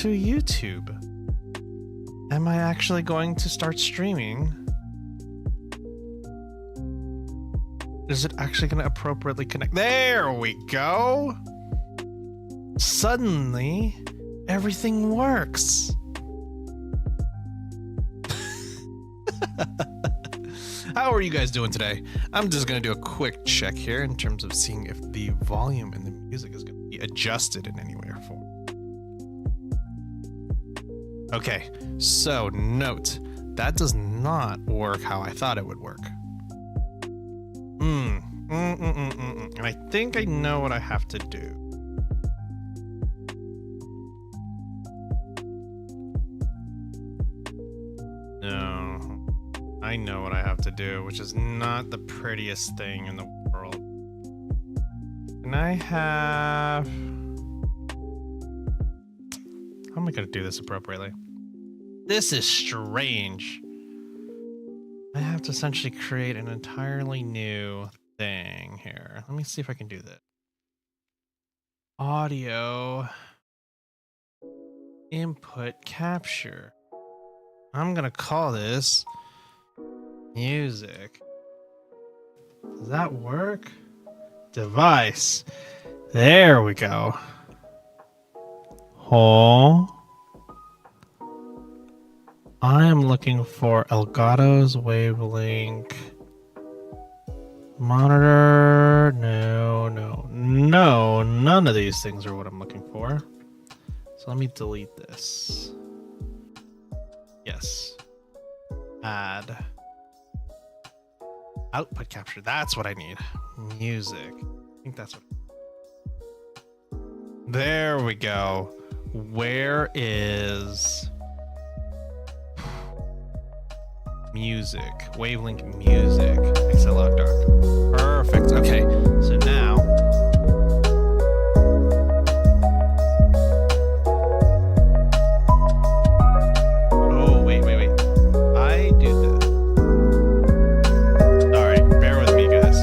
to YouTube. Am I actually going to start streaming? Is it actually going to appropriately connect? There we go. Suddenly, everything works. How are you guys doing today? I'm just going to do a quick check here in terms of seeing if the volume in the music is going to be adjusted in any way or form. Okay, so note, that does not work how I thought it would work. And I think I know what I have to do. No, I know what I have to do, which is not the prettiest thing in the world. And I have... How am I going to do this appropriately? This is strange. I have to essentially create an entirely new thing here. Let me see if I can do that. Audio input capture. I'm going to call this music. Does that work? Device. There we go. Oh, I am looking for Elgato's wavelength monitor. No, none of these things are what I'm looking for. So let me delete this. Yes. Add output capture. That's what I need. Music. I think that's what. There we go. Where is music? Wavelength music. XLR dark. Perfect. Okay. So now wait. I do that. Alright, bear with me, guys.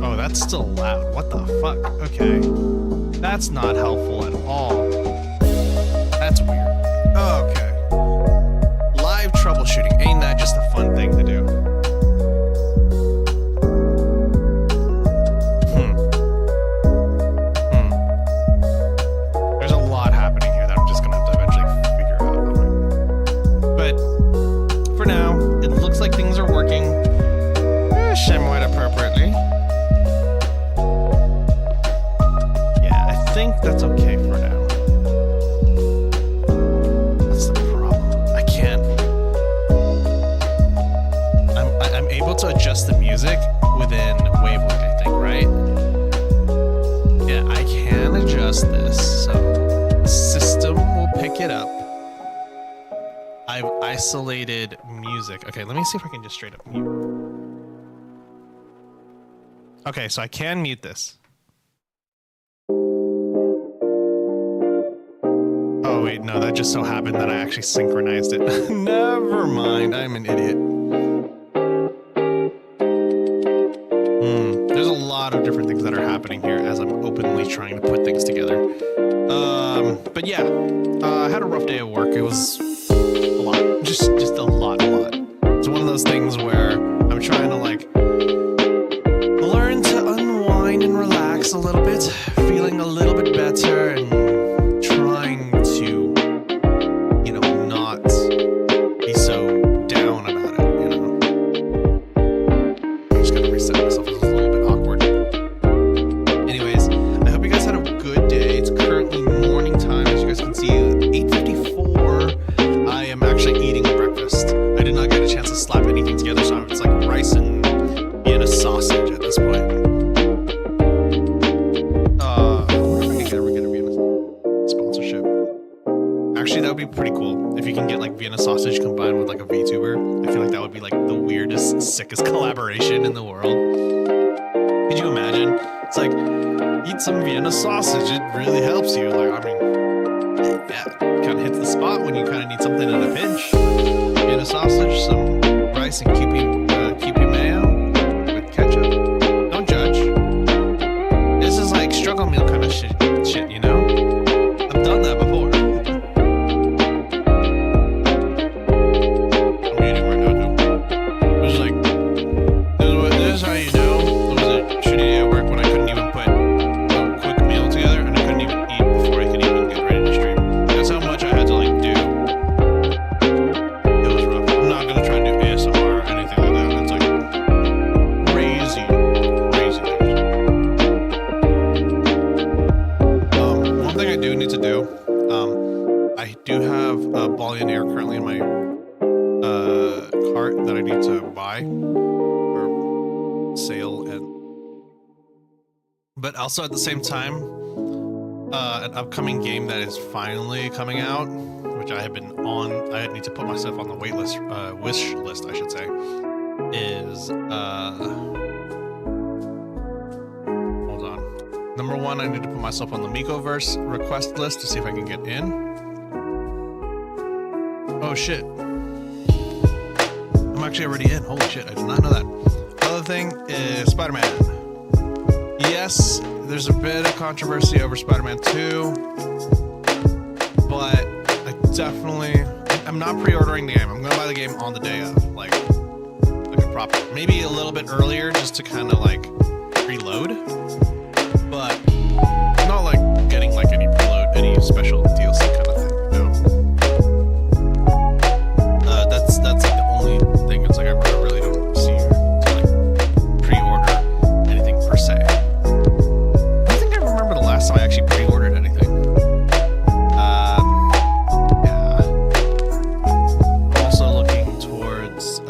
Oh, that's still loud. What the fuck? Okay. That's not helpful at all. That's weird. Okay. Live troubleshooting. Ain't that just a fun thing to do? There's a lot happening here that I'm just gonna have to eventually figure out. But for now, it looks like things are working somewhat appropriately. Yeah, I think that's okay for now. I'm able to adjust the music within wavelength, I think, right? Yeah, I can adjust this, so the system will pick it up. I've isolated music. Okay, let me see if I can just straight up mute. Okay, so I can mute this. Oh wait, no, that just so happened that I actually synchronized it. Never mind, I'm an idiot. There's a lot of different things that are happening here as I'm openly trying to put things together. But yeah, I had a rough day at work. It was a lot, just a lot. It's one of those things where I'm trying to like learn to unwind and relax a little bit, feeling a little bit better and trying to, you know, not be so down about it, you know. I'm just gonna reset myself. It's a little bit awkward. Anyways, I hope you guys had a good day. It's currently morning time, as you guys can see, 8:54. I am actually eating breakfast. I did not get a chance to slap anything together, so it's like rice and Vienna sausage at this point. Where can we get a Vienna sponsorship? Actually, that would be pretty cool if you can get like Vienna sausage combined with like a VTuber. I feel like that would be like the weirdest, sickest collaboration in the world. Could you imagine? It's like Eat some Vienna sausage. It really helps you. Like, I mean, yeah, kind of hits the spot when you kind of need something in a pinch. Vienna sausage, some rice and Kewpie mayo with ketchup. Don't judge. This is like struggle meal kind of shit, you know? I've done that before. I'm eating right now, too. It was like, this is how you know it was a shitty day at work when I couldn't even put a quick meal together and I couldn't even eat before I could even get ready to stream. That's how much I had to like do. It was rough. I'm not gonna try to do ASMR or anything like that. It's like crazy things. One thing I do need to do, I do have a Ballionaire currently in my cart that I need to buy or sale, but also at the same time, an upcoming game that is finally coming out, which I have been on. I need to put myself on the wait list, wish list, I should say. Is hold on. Number one, I need to put myself on the Mikoverse request list to see if I can get in. Oh shit. I'm actually already in. Holy shit, I did not know that. Other thing is Spider-Man. Yes, there's a bit of controversy over Spider-Man 2, but I'm not pre-ordering the game. I'm gonna buy the game on the day of, like a proper, maybe a little bit earlier just to kind of like preload, but not like getting like any preload, any special DLC kind of thing. That's like the only thing. It's like I really don't see to like pre-order anything per se. I think I remember the last time I actually pre-ordered anything. Yeah. I'm also looking towards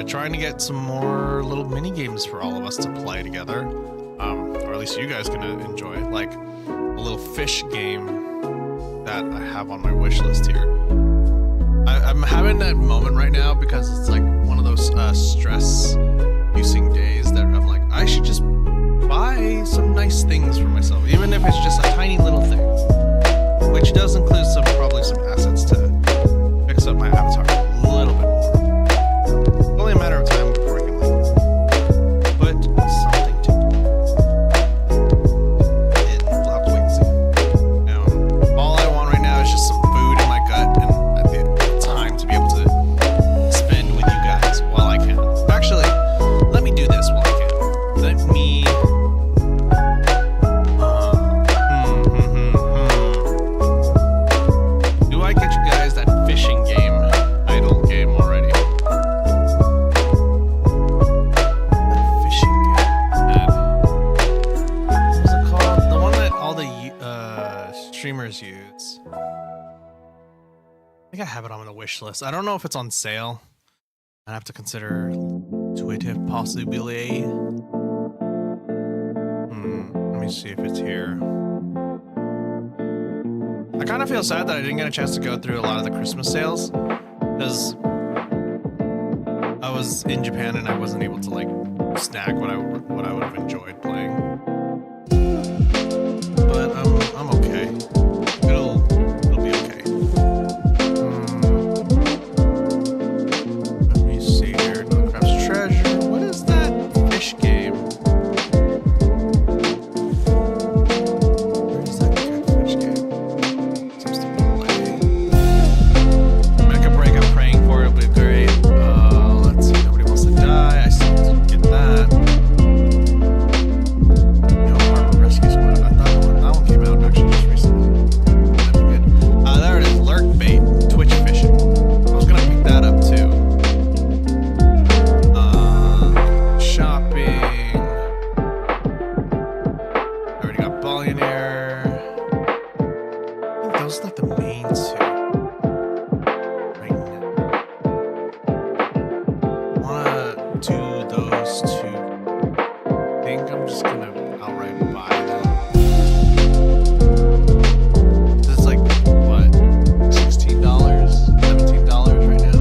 trying to get some more little mini games for all of us to play together, or at least you guys can enjoy, like a little fish game that I have on my wish list here. I'm having that moment right now because it's like one of those stress-inducing days that I'm like, I should just buy some nice things for myself, even if it's just a tiny little thing, which does include probably some assets to fix up my avatar a little bit more. It's only a matter of time before I can like put something to it. We'll have to wait and see. Now, all I want right now is just some food in my gut and time to be able to spend with you guys while I can. Actually, let me do this while I can. Let me do I get you guys that fishing game, idle game already? That fishing game. What was it called? The one that all the streamers use. I think I have it on the wish list. I don't know if it's on sale. I have to consider Twitter possibly. Let me see if it's here. I kind of feel sad that I didn't get a chance to go through a lot of the Christmas sales because I was in Japan and I wasn't able to like snag what I would have enjoyed playing. But I'm okay. It'll be okay. Let me see here. No Crab's Treasure. What is that fish game? Where is that good fish game? Seems to play. Mecha Break, I'm praying for it. It'll be great. Let's see. Nobody Wants to Die. I still get that. Harbor Rescue Squad. I thought that one came out actually just recently. That'd be good. There it is. Lurk Bait. Twitch Fishing. I was gonna pick that up too. Shopping. I already got Ballionaire. I think those are like the main two right now. I wanna do those two. I think I'm just gonna outright buy them. This is like what, $16, $17 right now.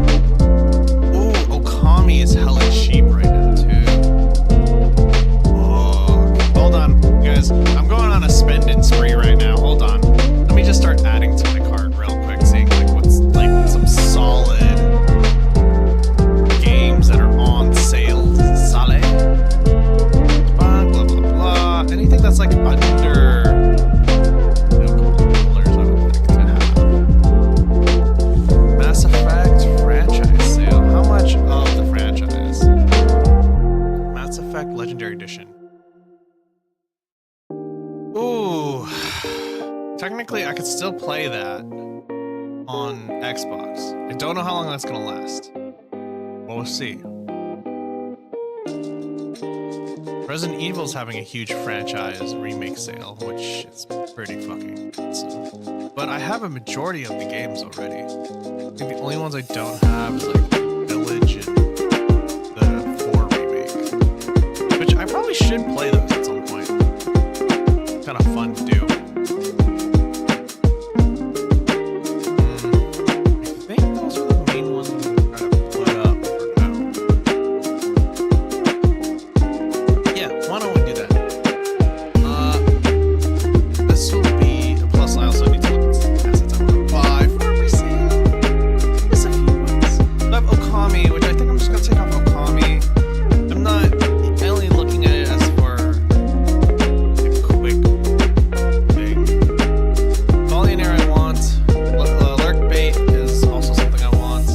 Ooh, Okami is hella cheap right now too. Oh, hold on, guys. I'm going on theoretically, I could still play that on Xbox. I don't know how long that's gonna last. We'll see. Resident Evil's having a huge franchise remake sale, which is pretty fucking expensive. But I have a majority of the games already. I think the only ones I don't have is like Village and the 4 remake. Which I probably should play those at some point. Kind of fun to do. I think those are the main ones I'm gonna try to put up for now. Yeah, why don't we do that? This will be, plus I also need to look at some assets I want to buy for resale. There's a few ones. So I have Okami, which I think I'm just gonna take off Okami. I'm not only looking at it as for a quick thing. Volunteer I want. Lurk bait is also something I want.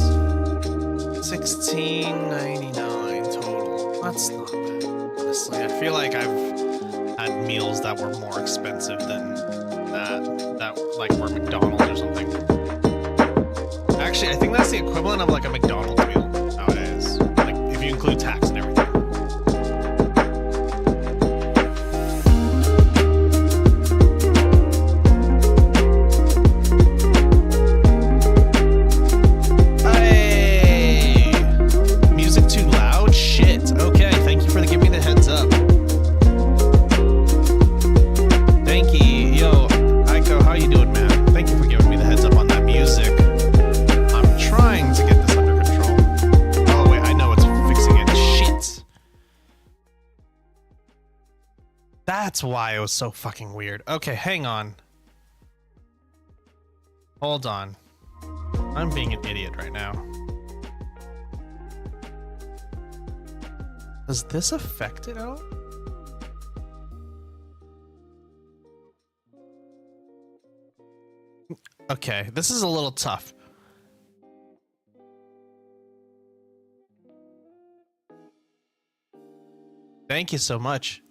$16.99 total. That's not bad. Honestly, I feel like I've had meals that were more expensive than that like were McDonald's or something. Actually, I think that's the equivalent of like a McDonald's meal nowadays. Like if you include tax and everything. Hey! Music too loud? Shit. Okay, thank you for giving me the heads up. Thank you. Yo, Aiko, how you doing, man? Thank you for giving me the heads up on that music. I'm trying to get this under control. Oh, wait, I know what's fixing it. Shit. That's why it was so fucking weird. Okay, hang on. Hold on. I'm being an idiot right now. Does this affect it at all? Okay, this is a little tough. Thank you so much.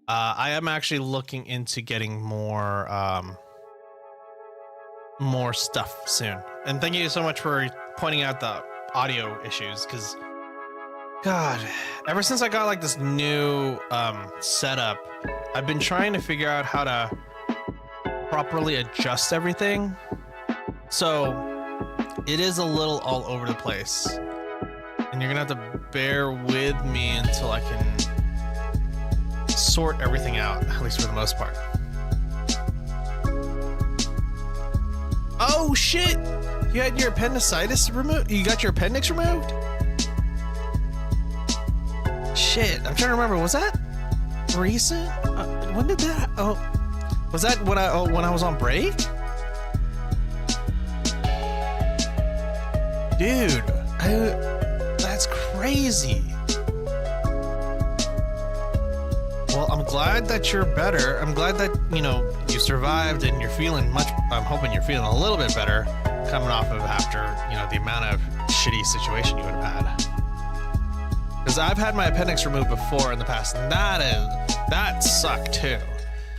I am actually looking into getting more stuff soon. And thank you so much for pointing out the audio issues, because God, ever since I got like this new setup, I've been trying to figure out how to properly adjust everything. So it is a little all over the place. And you're gonna have to bear with me until I can sort everything out, at least for the most part. Oh shit! You had your appendicitis removed? You got your appendix removed? Shit, I'm trying to remember. Was that recent? When did that? Oh, was that when I was on break? Dude, that's crazy. Well, I'm glad that you're better. I'm glad that, you know, you survived and you're feeling much. I'm hoping you're feeling a little bit better coming off of after, you know, the amount of shitty situation you would have had. Because I've had my appendix removed before in the past, and that sucked too.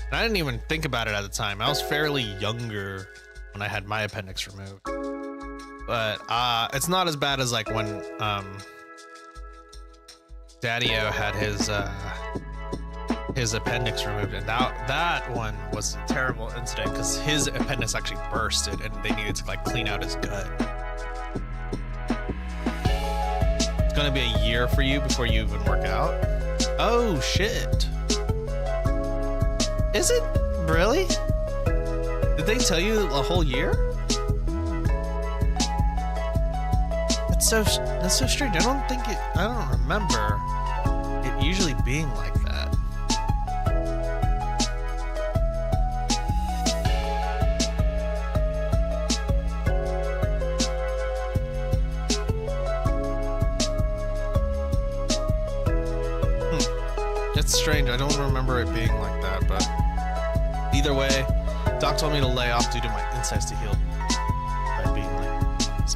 And I didn't even think about it at the time. I was fairly younger when I had my appendix removed. But it's not as bad as like when Daddy-O had his appendix removed, and that one was a terrible incident because his appendix actually bursted and they needed to like clean out his gut. It's gonna be a year for you before you even work out. Oh shit. Is it really? Did they tell you a whole year? That's so strange. I don't remember it usually being like that. It's strange. I don't remember it being like that, but either way, Doc told me to lay off due to my insides to heal. By being like,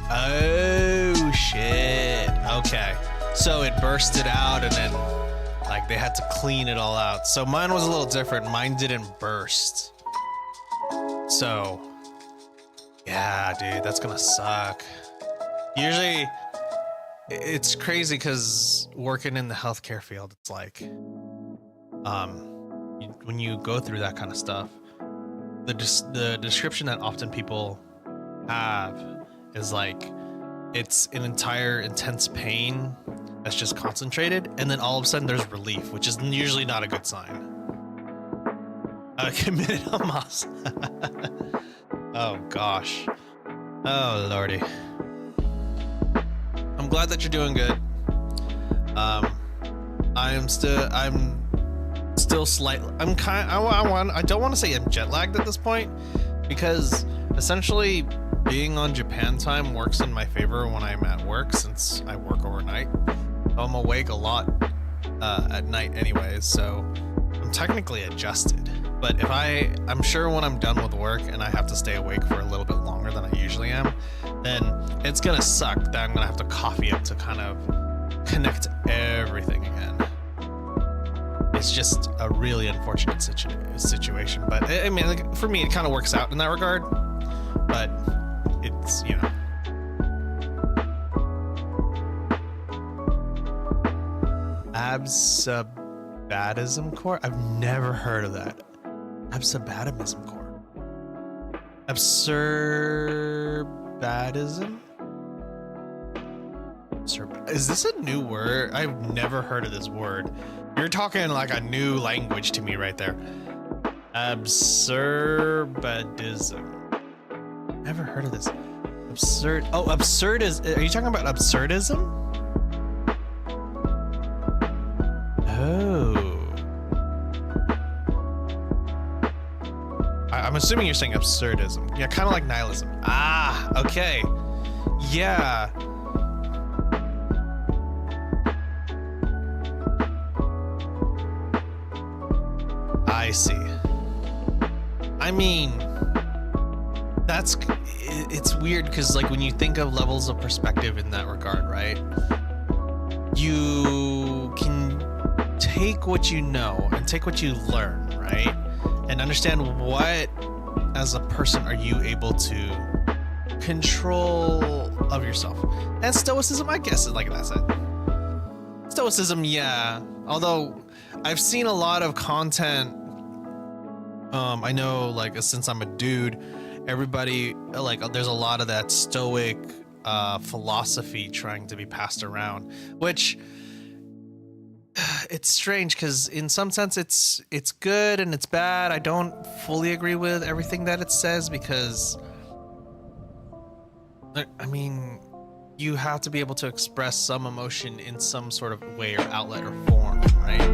oh shit. Okay, so it bursted out, and then like they had to clean it all out. So mine was a little different. Mine didn't burst. So, yeah, dude, that's gonna suck. Usually, it's crazy because working in the healthcare field, it's like, when you go through that kind of stuff, the description that often people have is like, it's an entire intense pain that's just concentrated, and then all of a sudden there's relief, which is usually not a good sign. Committed Hamas. Oh gosh. Oh lordy. I'm glad that you're doing good. I'm still slightly. I don't want to say I'm jet lagged at this point, because essentially being on Japan time works in my favor when I'm at work, since I work overnight. I'm awake a lot at night anyways, so I'm technically adjusted. But if I'm sure when I'm done with work and I have to stay awake for a little bit longer than I usually am, then it's gonna suck that I'm gonna have to coffee up to kind of connect everything again. It's just a really unfortunate situation. But I mean, like, for me, it kind of works out in that regard. But it's, you know. Absabatism core? I've never heard of that. Absabatism core. Absurbatism? Is this a new word? I've never heard of this word. You're talking like a new language to me right there. Absurbatism. Never heard of this. Absurd. Oh, absurd is. Are you talking about absurdism? Oh. I'm assuming you're saying absurdism. Yeah, kind of like nihilism. Ah, okay. Yeah. I see. I mean, it's weird because, like, when you think of levels of perspective in that regard, right? You can take what you know and take what you learn, right? And understand what, as a person, are you able to control of yourself. And stoicism, I guess, is like that side. Stoicism, yeah. Although I've seen a lot of content. I know, like, since I'm a dude, everybody, like, there's a lot of that stoic philosophy trying to be passed around, which it's strange because in some sense it's good and it's bad. I don't fully agree with everything that it says because, I mean, you have to be able to express some emotion in some sort of way or outlet or form, right?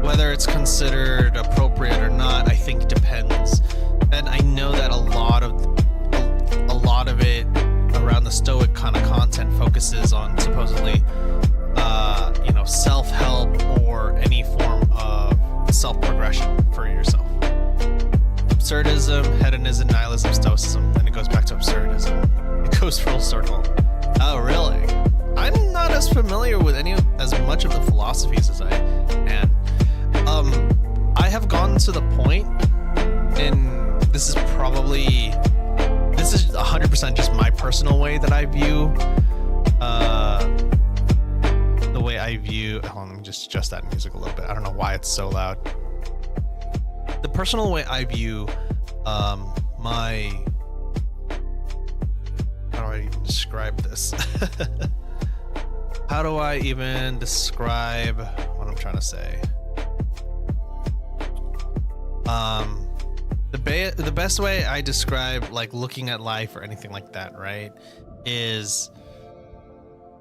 Whether it's considered appropriate or not, I think depends. And I know that a lot of it around the Stoic kind of content focuses on supposedly, self-help or any form of self-progression for yourself. Absurdism, hedonism, nihilism, stoicism, then it goes back to absurdism. It goes full circle. Oh, really? I'm not as familiar with as much of the philosophies as I am. I have gotten to the point, and this is 100% just my personal way that I view, the way I view, hold on, let me just adjust that music a little bit. I don't know why it's so loud. The personal way I view, how do I even describe this? How do I even describe what I'm trying to say? The best way I describe, like, looking at life or anything like that, right, is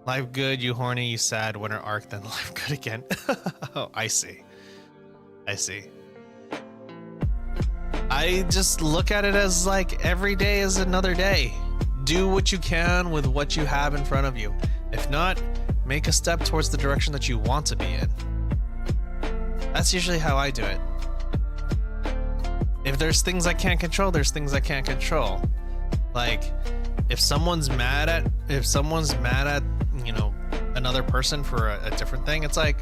life good, you horny, you sad, winter arc, then life good again. Oh, I see. I just look at it as, like, every day is another day. Do what you can with what you have in front of you. If not, make a step towards the direction that you want to be in. That's usually how I do it. If there's things I can't control, there's things I can't control. Like, if someone's mad at another person for a different thing, it's like,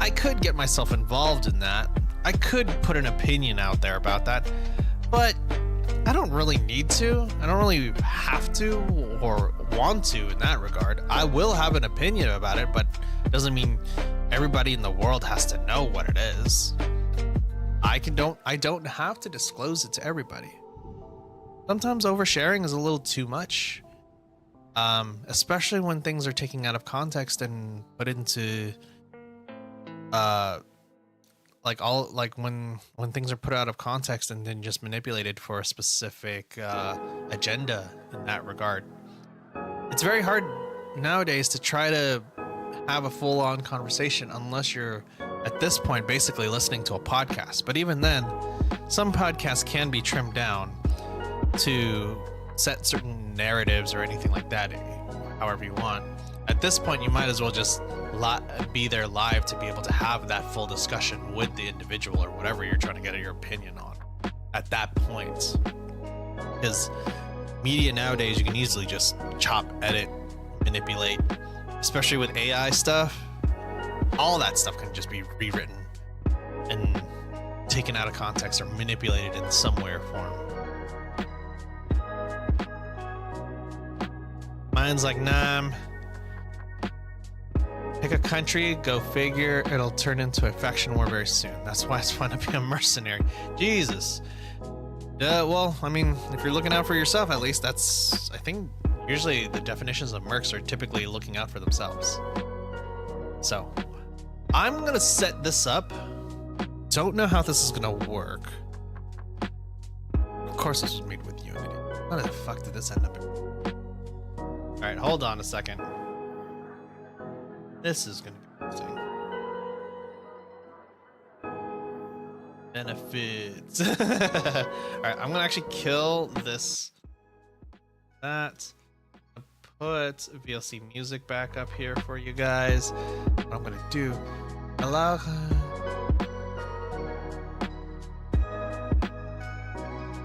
I could get myself involved in that. I could put an opinion out there about that, but I don't really need to. I don't really have to or want to in that regard. I will have an opinion about it, but it doesn't mean everybody in the world has to know what it is. I don't have to disclose it to everybody. Sometimes oversharing is a little too much. Especially when things are taken out of context and put into like when things are put out of context and then just manipulated for a specific agenda in that regard. It's very hard nowadays to try to have a full-on conversation unless you're at this point basically listening to a podcast. But even then, some podcasts can be trimmed down to set certain narratives or anything like that, however you want. At this point, you might as well just be there live to be able to have that full discussion with the individual or whatever you're trying to get your opinion on at that point. Because media nowadays, you can easily just chop, edit, manipulate, especially with AI stuff. All that stuff can just be rewritten and taken out of context or manipulated in some way or form. Mine's like, nah, pick a country, go figure, it'll turn into a faction war very soon. That's why it's fun to be a mercenary. Jesus. Well, I mean, if you're looking out for yourself, at least that's, I think, usually the definitions of mercs are typically looking out for themselves. So, I'm gonna set this up. Don't know how this is gonna work. Of course this was made with Unity. How the fuck did this end up in? Alright, hold on a second. This is gonna be interesting. Benefits. Alright, I'm gonna actually kill this. That. Put VLC music back up here for you guys. What I'm gonna do. Allow.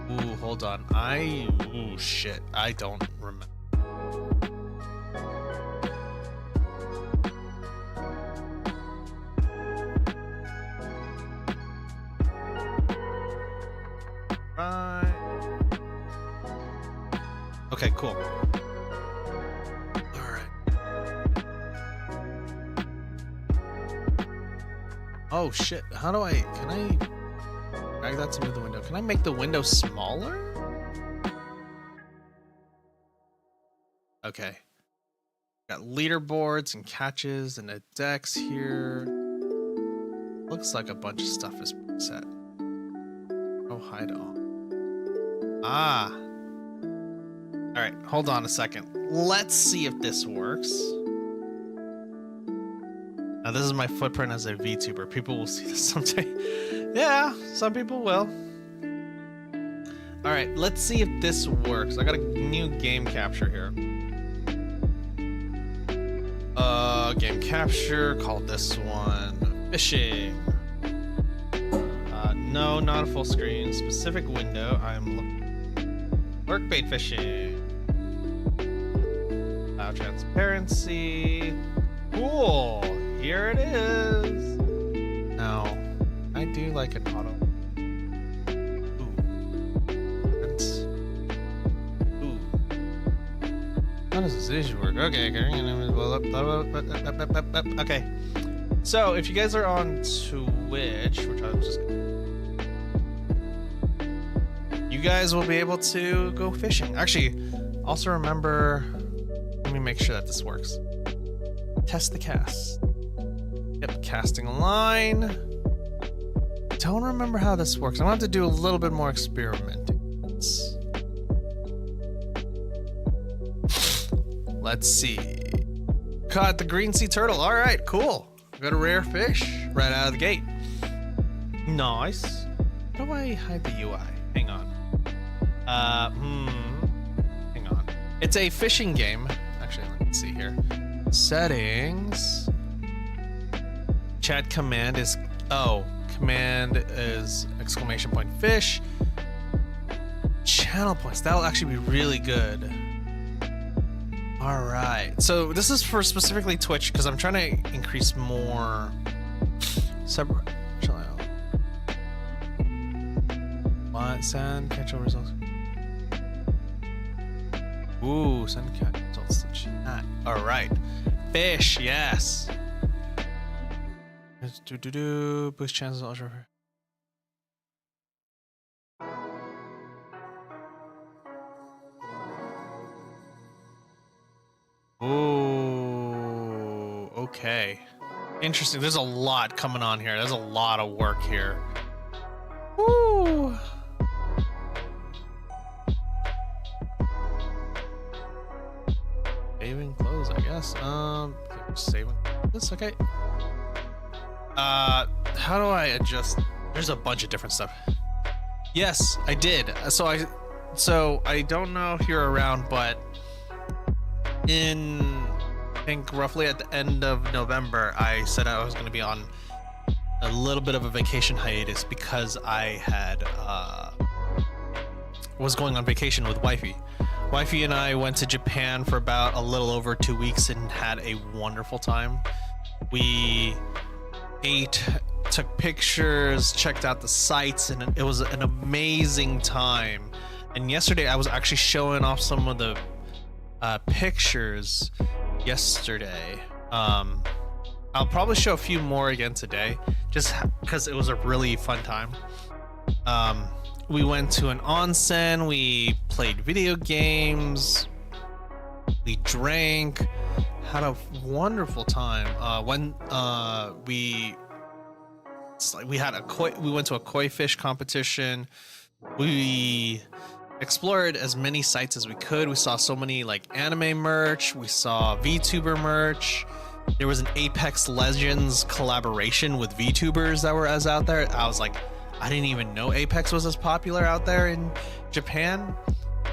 Ooh, hold on. Ooh, shit. I don't remember. Right. Okay, cool. Alright. Oh shit. How do can I drag that to move the window? Can I make the window smaller? Okay. Got leaderboards and catches and a decks here. Looks like a bunch of stuff is set. Oh, hide all. Ah. All right, hold on a second. Let's see if this works. Now, this is my footprint as a VTuber. People will see this someday. Yeah, some people will. All right, let's see if this works. I got a new game capture here. Game capture. Call this one fishing. No, not a full screen. Specific window. I'm looking. Workbait fishing. Allow transparency. Cool. Here it is. Now, I do like an auto. Ooh. How does this work? Okay. Okay. So, if you guys are on Twitch, which I'm just. You guys will be able to go fishing. Actually, also remember, let me make sure that this works. Test the cast. Yep, casting a line. Don't remember how this works. I'm gonna have to do a little bit more experimenting. Let's see. Caught the green sea turtle. All right, cool. Got a rare fish right out of the gate. Nice. How do I hide the UI? Hang on. Hang on. It's a fishing game. Actually, let's see here. Settings. Chat command is, command is exclamation point fish. Channel points. That'll actually be really good. All right. So this is for specifically Twitch because I'm trying to increase more what? Send, catch results. Ooh, send cat results to chat. All right, fish, yes. Boost chances ultra. Ooh, okay. Interesting. There's a lot coming on here. There's a lot of work here. Woo! Saving clothes, I guess. Saving this, okay. How do I adjust? There's a bunch of different stuff. Yes, I did. So I don't know if you're around, but I think roughly at the end of November, I said I was going to be on a little bit of a vacation hiatus because I had was going on vacation with wifey. Wifey and I went to Japan for about a little over 2 weeks and had a wonderful time. We ate, took pictures, checked out the sights, and it was an amazing time. And yesterday I was actually showing off some of the pictures yesterday. I'll probably show a few more again today, just because it was a really fun time. We went to an onsen, we played video games, we drank, had a wonderful time. We went to a koi fish competition. We explored as many sites as we could. We saw so many like anime merch, we saw VTuber merch. There was an Apex Legends collaboration with VTubers that were out there. I was like, I didn't even know Apex was as popular out there in Japan,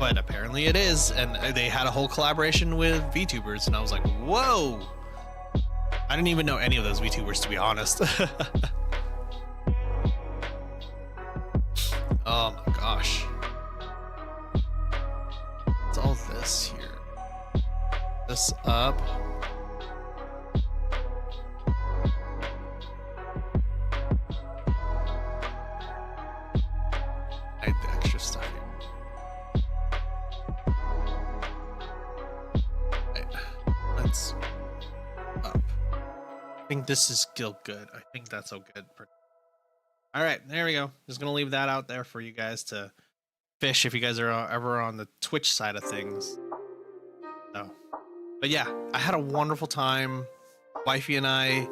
but apparently it is. And they had a whole collaboration with VTubers, and I was like, whoa! I didn't even know any of those VTubers, to be honest. Oh my gosh. What's all this here? This up. Hide the extra stuff here. Right. Let's up. I think this is still good. I think that's so good. All right, there we go. Just gonna leave that out there for you guys to fish if you guys are ever on the Twitch side of things. No, but yeah, I had a wonderful time. Wifey and I,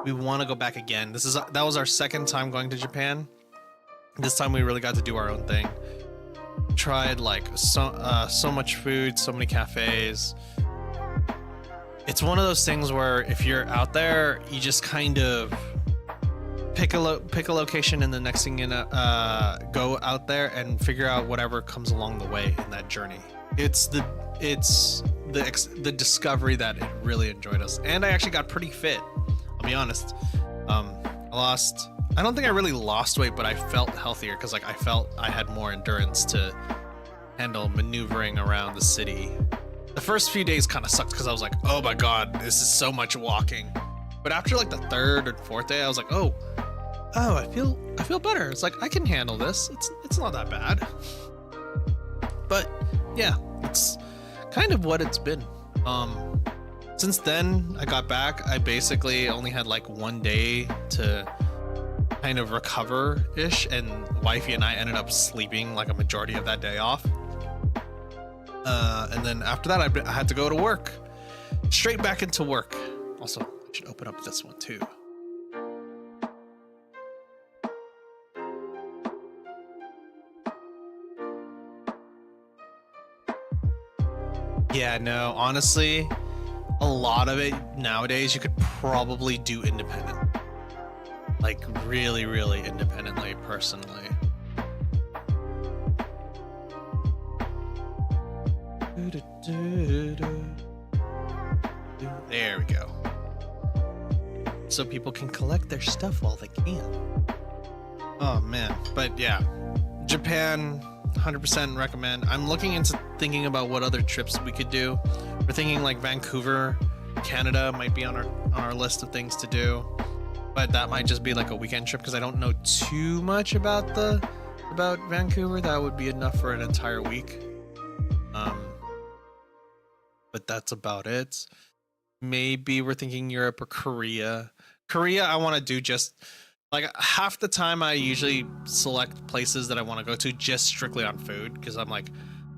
we want to go back again. That was our second time going to Japan. This time we really got to do our own thing. Tried like so much food, so many cafes. It's one of those things where if you're out there, you just kind of pick a location, and the next thing you know, go out there and figure out whatever comes along the way in that journey. It's the discovery that it really enjoyed us, and I actually got pretty fit. I'll be honest. I don't think I really lost weight, but I felt healthier because like I felt I had more endurance to handle maneuvering around the city. The first few days kind of sucked because I was like, oh my god, this is so much walking. But after like the third or fourth day, I was like, oh, I feel better. It's like I can handle this. It's not that bad. But yeah, it's kind of what it's been. Since then I got back, I basically only had like 1 day to kind of recover-ish, and wifey and I ended up sleeping like a majority of that day off. And then after that, I had to go to work. Straight back into work. Also, I should open up this one too. Yeah, no, honestly, a lot of it nowadays you could probably do independent. Like really, really independently, personally. There we go. So people can collect their stuff while they can. Oh man, but yeah, Japan, 100% recommend. I'm looking into thinking about what other trips we could do. We're thinking like Vancouver, Canada might be on our list of things to do, but that might just be like a weekend trip because I don't know too much about Vancouver. That would be enough for an entire week. but that's about it. Maybe we're thinking Europe or Korea. Korea, I want to do just like half the time. I usually select places that I want to go to just strictly on food because I'm like,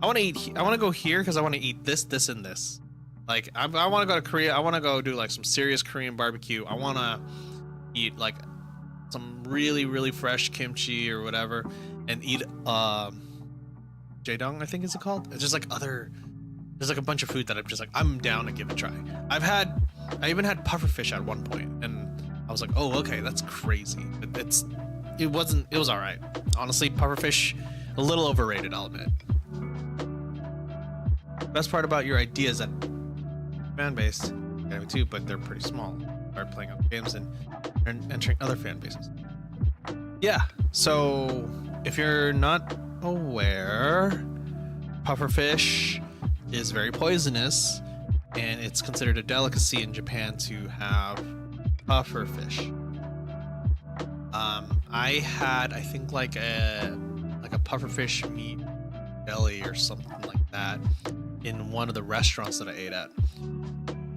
I want to go here because I want to eat this, this, and this. Like I want to go to Korea. I want to go do like some serious Korean barbecue. I want to eat like some really, really fresh kimchi or whatever, and eat jaedong, I think is it called. It's just like there's like a bunch of food that I'm down to give a try. I even had pufferfish at one point, and I was like, oh, okay, that's crazy. It was all right. Honestly, pufferfish, a little overrated, I'll admit. Best part about your idea is that fan base, yeah, me too, but they're pretty small. Start playing other games and entering other fan bases. Yeah, so if you're not aware, pufferfish is very poisonous, and it's considered a delicacy in Japan to have pufferfish. I had, I think, like a pufferfish meat belly or something like that in one of the restaurants that I ate at.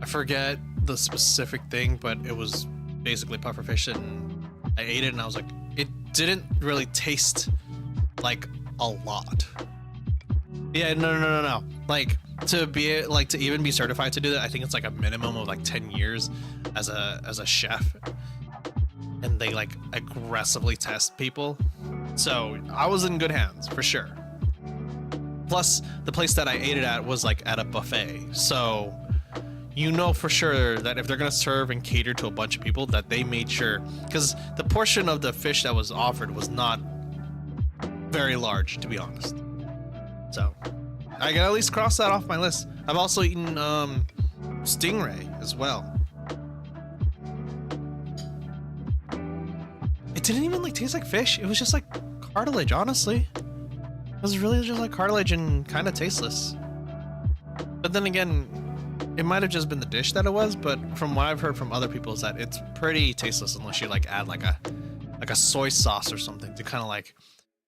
I forget the specific thing, but it was basically pufferfish, and I ate it, and I was like, it didn't really taste like a lot. Yeah, no. Like to even be certified to do that, I think it's like a minimum of like 10 years as a chef, and they like aggressively test people. So I was in good hands for sure. Plus, the place that I ate it at was like at a buffet, so you know for sure that if they're gonna serve and cater to a bunch of people, that they made sure, because the portion of the fish that was offered was not very large, to be honest. So I can at least cross that off my list. I've also eaten stingray as well. It didn't even like taste like fish. It was just like cartilage, honestly. It was really just like cartilage and kind of tasteless. But then again, it might have just been the dish that it was, but from what I've heard from other people is that it's pretty tasteless unless you like add like a soy sauce or something to kind of like,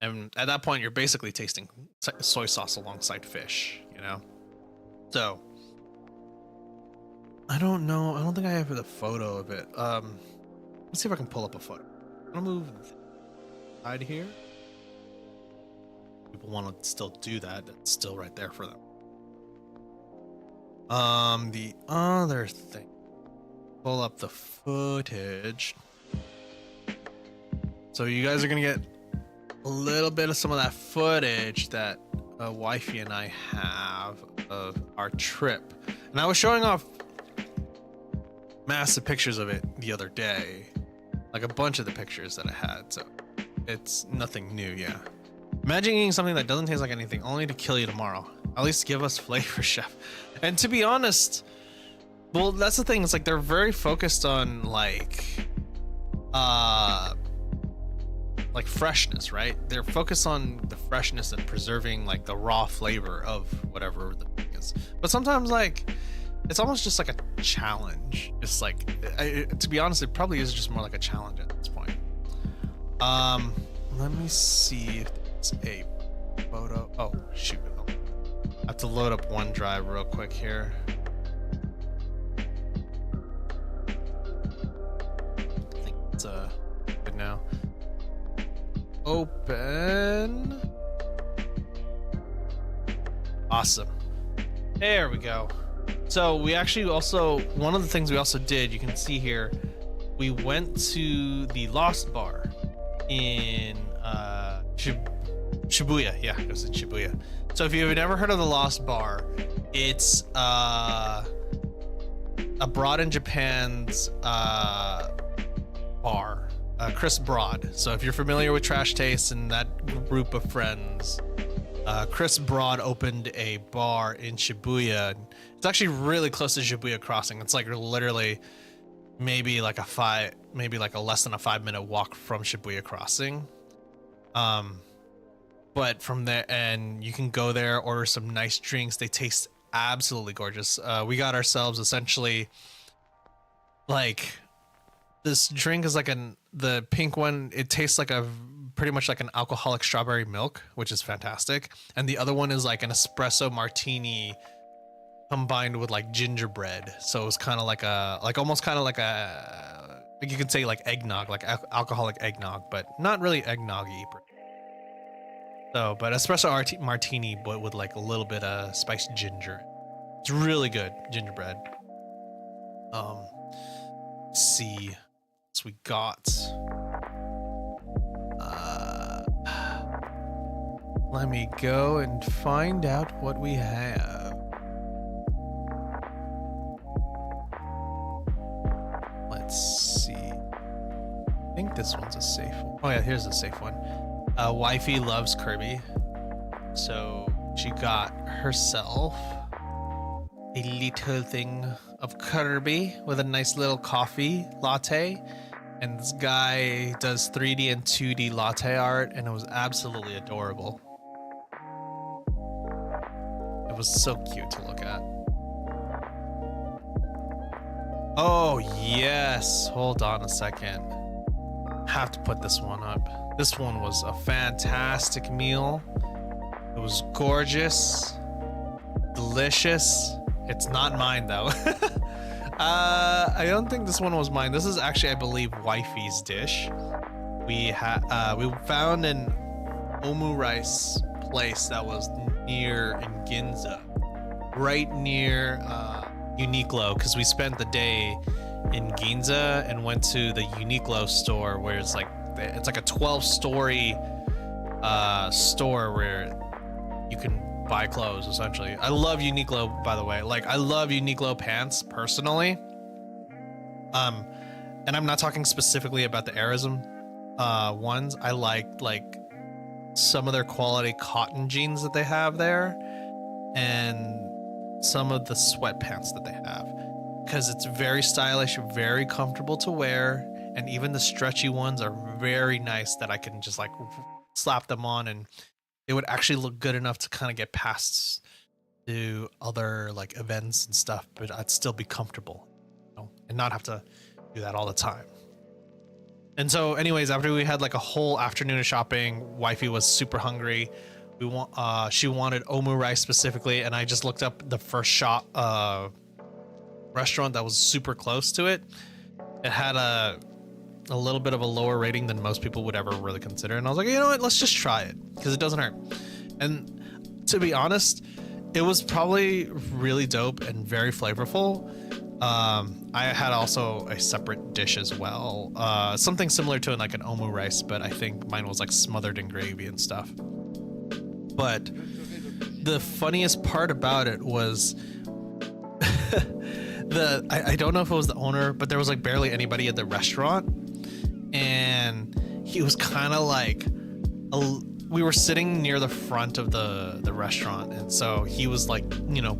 and at that point you're basically tasting soy sauce alongside fish, you know? So I don't know. I don't think I have the photo of it. Let's see if I can pull up a photo. I'm gonna move side here. People want to still do that. That's still right there for them. The other thing, pull up the footage. So you guys are gonna get a little bit of some of that footage that wifey and I have of our trip, and I was showing off massive pictures of it the other day, like a bunch of the pictures that I had. So it's nothing new. Yeah, imagine eating something that doesn't taste like anything only to kill you tomorrow. At least give us flavor, chef. And to be honest, well, that's the thing. It's like they're very focused on like freshness, right? They're focused on the freshness and preserving like the raw flavor of whatever the thing is. But sometimes like it's almost just like a challenge. It's like, to be honest, it probably is just more like a challenge at this point. Let me see if it's a photo. Oh shoot. I have to load up OneDrive real quick here. I think it's good now. Open. Awesome. There we go. So we actually also, one of the things we also did, you can see here, we went to the Lost Bar in Shibuya. Yeah, it was in Shibuya. So if you've never heard of the Lost Bar, it's abroad in Japan's bar, Chris Broad. So if you're familiar with Trash Taste and that group of friends, Chris Broad opened a bar in Shibuya. It's actually really close to Shibuya Crossing. It's like literally maybe like a less than a 5-minute walk from Shibuya Crossing. But from there, and you can go there, order some nice drinks. They taste absolutely gorgeous. We got ourselves essentially like this drink is like the pink one. It tastes like pretty much like an alcoholic strawberry milk, which is fantastic. And the other one is like an espresso martini combined with like gingerbread. So it was kind of like almost kind of like like you could say like eggnog, like alcoholic eggnog, but not really eggnoggy. So, but espresso martini, but with like a little bit of spiced ginger. It's really good, gingerbread. Let's see. So we got. Let me go and find out what we have. Let's see. I think this one's a safe one. Oh yeah, here's a safe one. Wifey loves Kirby, so she got herself a little thing of Kirby with a nice little coffee latte. And this guy does 3D and 2D latte art, and it was absolutely adorable. It was so cute to look at. Oh, yes. Hold on a second. Have to put this one up. This one was a fantastic meal. It was gorgeous, delicious. It's not mine though. I don't think this one was mine. This is actually, I believe, Wifey's dish. We found an omu rice place that was near in Ginza, right near Uniqlo, because we spent the day in Ginza and went to the Uniqlo store where it's like a 12-story store where you can buy clothes essentially. I love Uniqlo, by the way. Like, I love Uniqlo pants personally. And I'm not talking specifically about the Aerism ones. I like some of their quality cotton jeans that they have there, and some of the sweatpants that they have, because it's very stylish, very comfortable to wear, and even the stretchy ones are very nice that I can just like slap them on and it would actually look good enough to kind of get past to other like events and stuff, but I'd still be comfortable, you know, and not have to do that all the time. And so anyways, after we had like a whole afternoon of shopping, Wifey was super hungry. She wanted omu rice specifically, and I just looked up the first shop restaurant that was super close to it. It had a little bit of a lower rating than most people would ever really consider, and I was like, you know what, let's just try it because it doesn't hurt. And to be honest, it was probably really dope and very flavorful. I had also a separate dish as well, something similar to like an omu rice, but I think mine was like smothered in gravy and stuff. But the funniest part about it was I don't know if it was the owner, but there was like barely anybody at the restaurant, and he was kind of like we were sitting near the front of the restaurant, and so he was like, you know,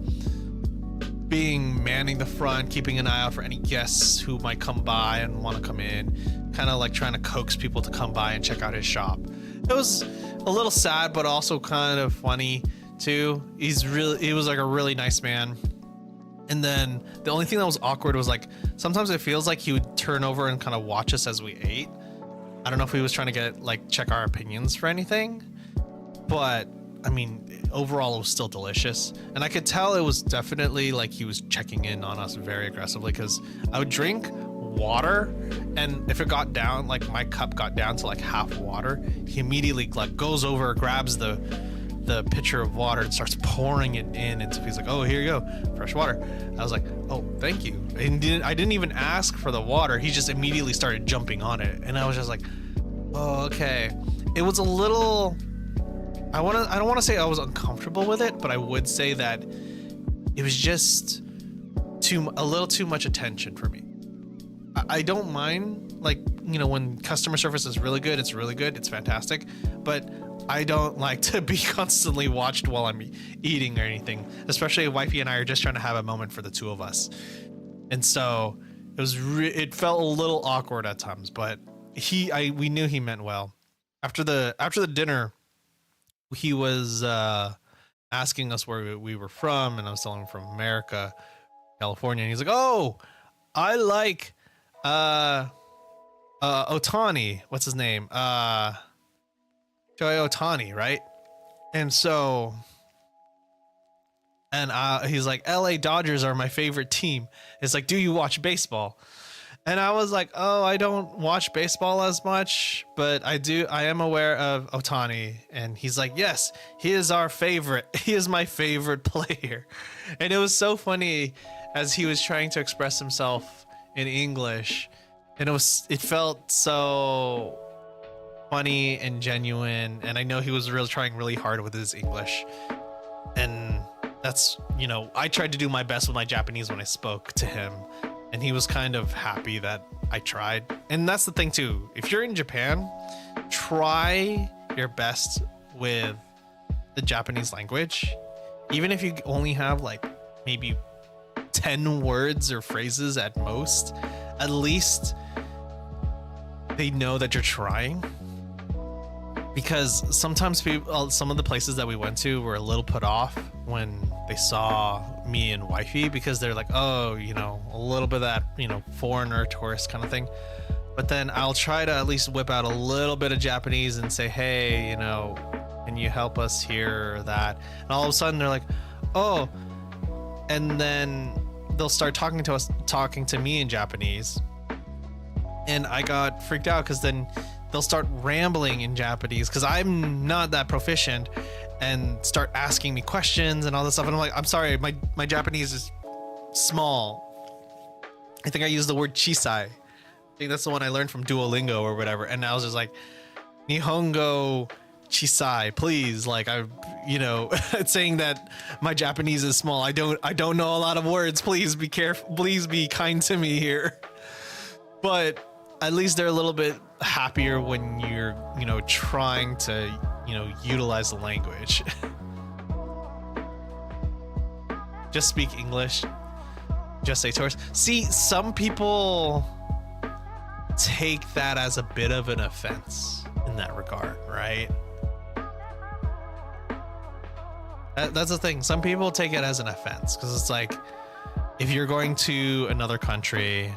manning the front, keeping an eye out for any guests who might come by and want to come in, kind of like trying to coax people to come by and check out his shop. It was a little sad, but also kind of funny too. He was like a really nice man. And then the only thing that was awkward was like, sometimes it feels like he would turn over and kind of watch us as we ate. I don't know if he was trying to check our opinions for anything, but I mean, overall it was still delicious. And I could tell it was definitely like he was checking in on us very aggressively, because I would drink water, and if it got down, like my cup got down to like half water, he immediately like goes over, grabs the pitcher of water and starts pouring it in, and he's like, oh, here you go, fresh water. I was like, oh, thank you. And I didn't even ask for the water, he just immediately started jumping on it, and I was just like, oh, okay. It was a little, I don't want to say I was uncomfortable with it, but I would say that it was just a little too much attention for me. I don't mind, like, you know, when customer service is really good, it's fantastic, but I don't like to be constantly watched while I'm eating or anything, especially if Wifey and I are just trying to have a moment for the two of us. And so it felt a little awkward at times, but we knew he meant well. After the dinner, he was asking us where we were from, and I was telling him from America, California, and he's like, oh, I like Otani, what's his name, Joey Otani, right? And so And he's like, LA Dodgers are my favorite team. It's like, do you watch baseball? And I was like, oh, I don't watch baseball as much, but I am aware of Otani. And he's like, yes, he is our favorite. He is my favorite player. And it was so funny as he was trying to express himself in English. And it felt so funny and genuine. And I know he was really trying really hard with his English. And that's, I tried to do my best with my Japanese when I spoke to him. And he was kind of happy that I tried. And that's the thing too. If you're in Japan, try your best with the Japanese language. Even if you only have like maybe 10 words or phrases at most, at least they know that you're trying. Because sometimes some of the places that we went to were a little put off when they saw me and wifey, because they're like, oh, a little bit of that, foreigner tourist kind of thing. But then I'll try to at least whip out a little bit of Japanese and say, hey, can you help us here or that? And all of a sudden they're like, oh, and then they'll start talking to me in Japanese. And I got freaked out because then they'll start rambling in Japanese because I'm not that proficient, and start asking me questions and all this stuff. And I'm like, I'm sorry, my Japanese is small. I think I used the word chisai. I think that's the one I learned from Duolingo or whatever. And I was just like, Nihongo chisai, please. Like saying that my Japanese is small. I don't know a lot of words. Please be careful. Please be kind to me here. But at least they're a little bit happier when you're, trying to, utilize the language. Just speak English. Just say tourist. See, some people take that as a bit of an offense in that regard, right? That's the thing. Some people take it as an offense because it's like, if you're going to another country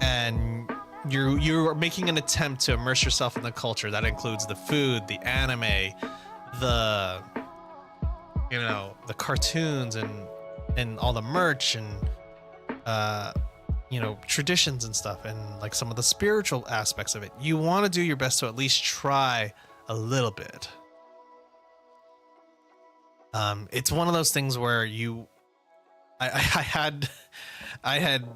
and you're making an attempt to immerse yourself in the culture, that includes the food, the anime, the cartoons and all the merch and traditions and stuff, and like some of the spiritual aspects of it. You want to do your best to at least try a little bit. It's one of those things where I had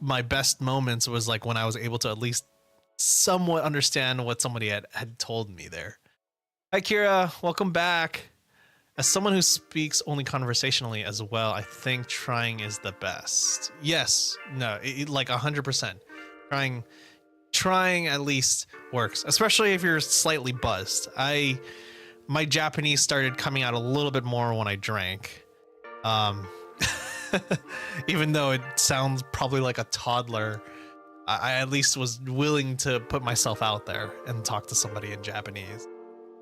my best moments was like when I was able to at least somewhat understand what somebody had told me there. Hi, Kira. Welcome back. As someone who speaks only conversationally as well, I think trying is the best. Yes. No, like 100%. Trying at least works, especially if you're slightly buzzed. My Japanese started coming out a little bit more when I drank. Even though it sounds probably like a toddler, I at least was willing to put myself out there and talk to somebody in Japanese.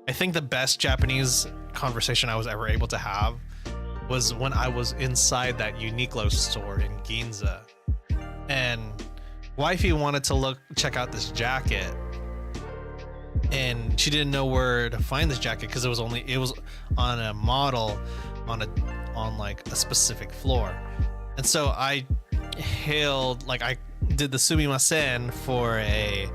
I think the best Japanese conversation I was ever able to have was when I was inside that Uniqlo store in Ginza, and wifey wanted to check out this jacket, and she didn't know where to find this jacket because it was on a model on like a specific floor. And so I did the sumimasen for a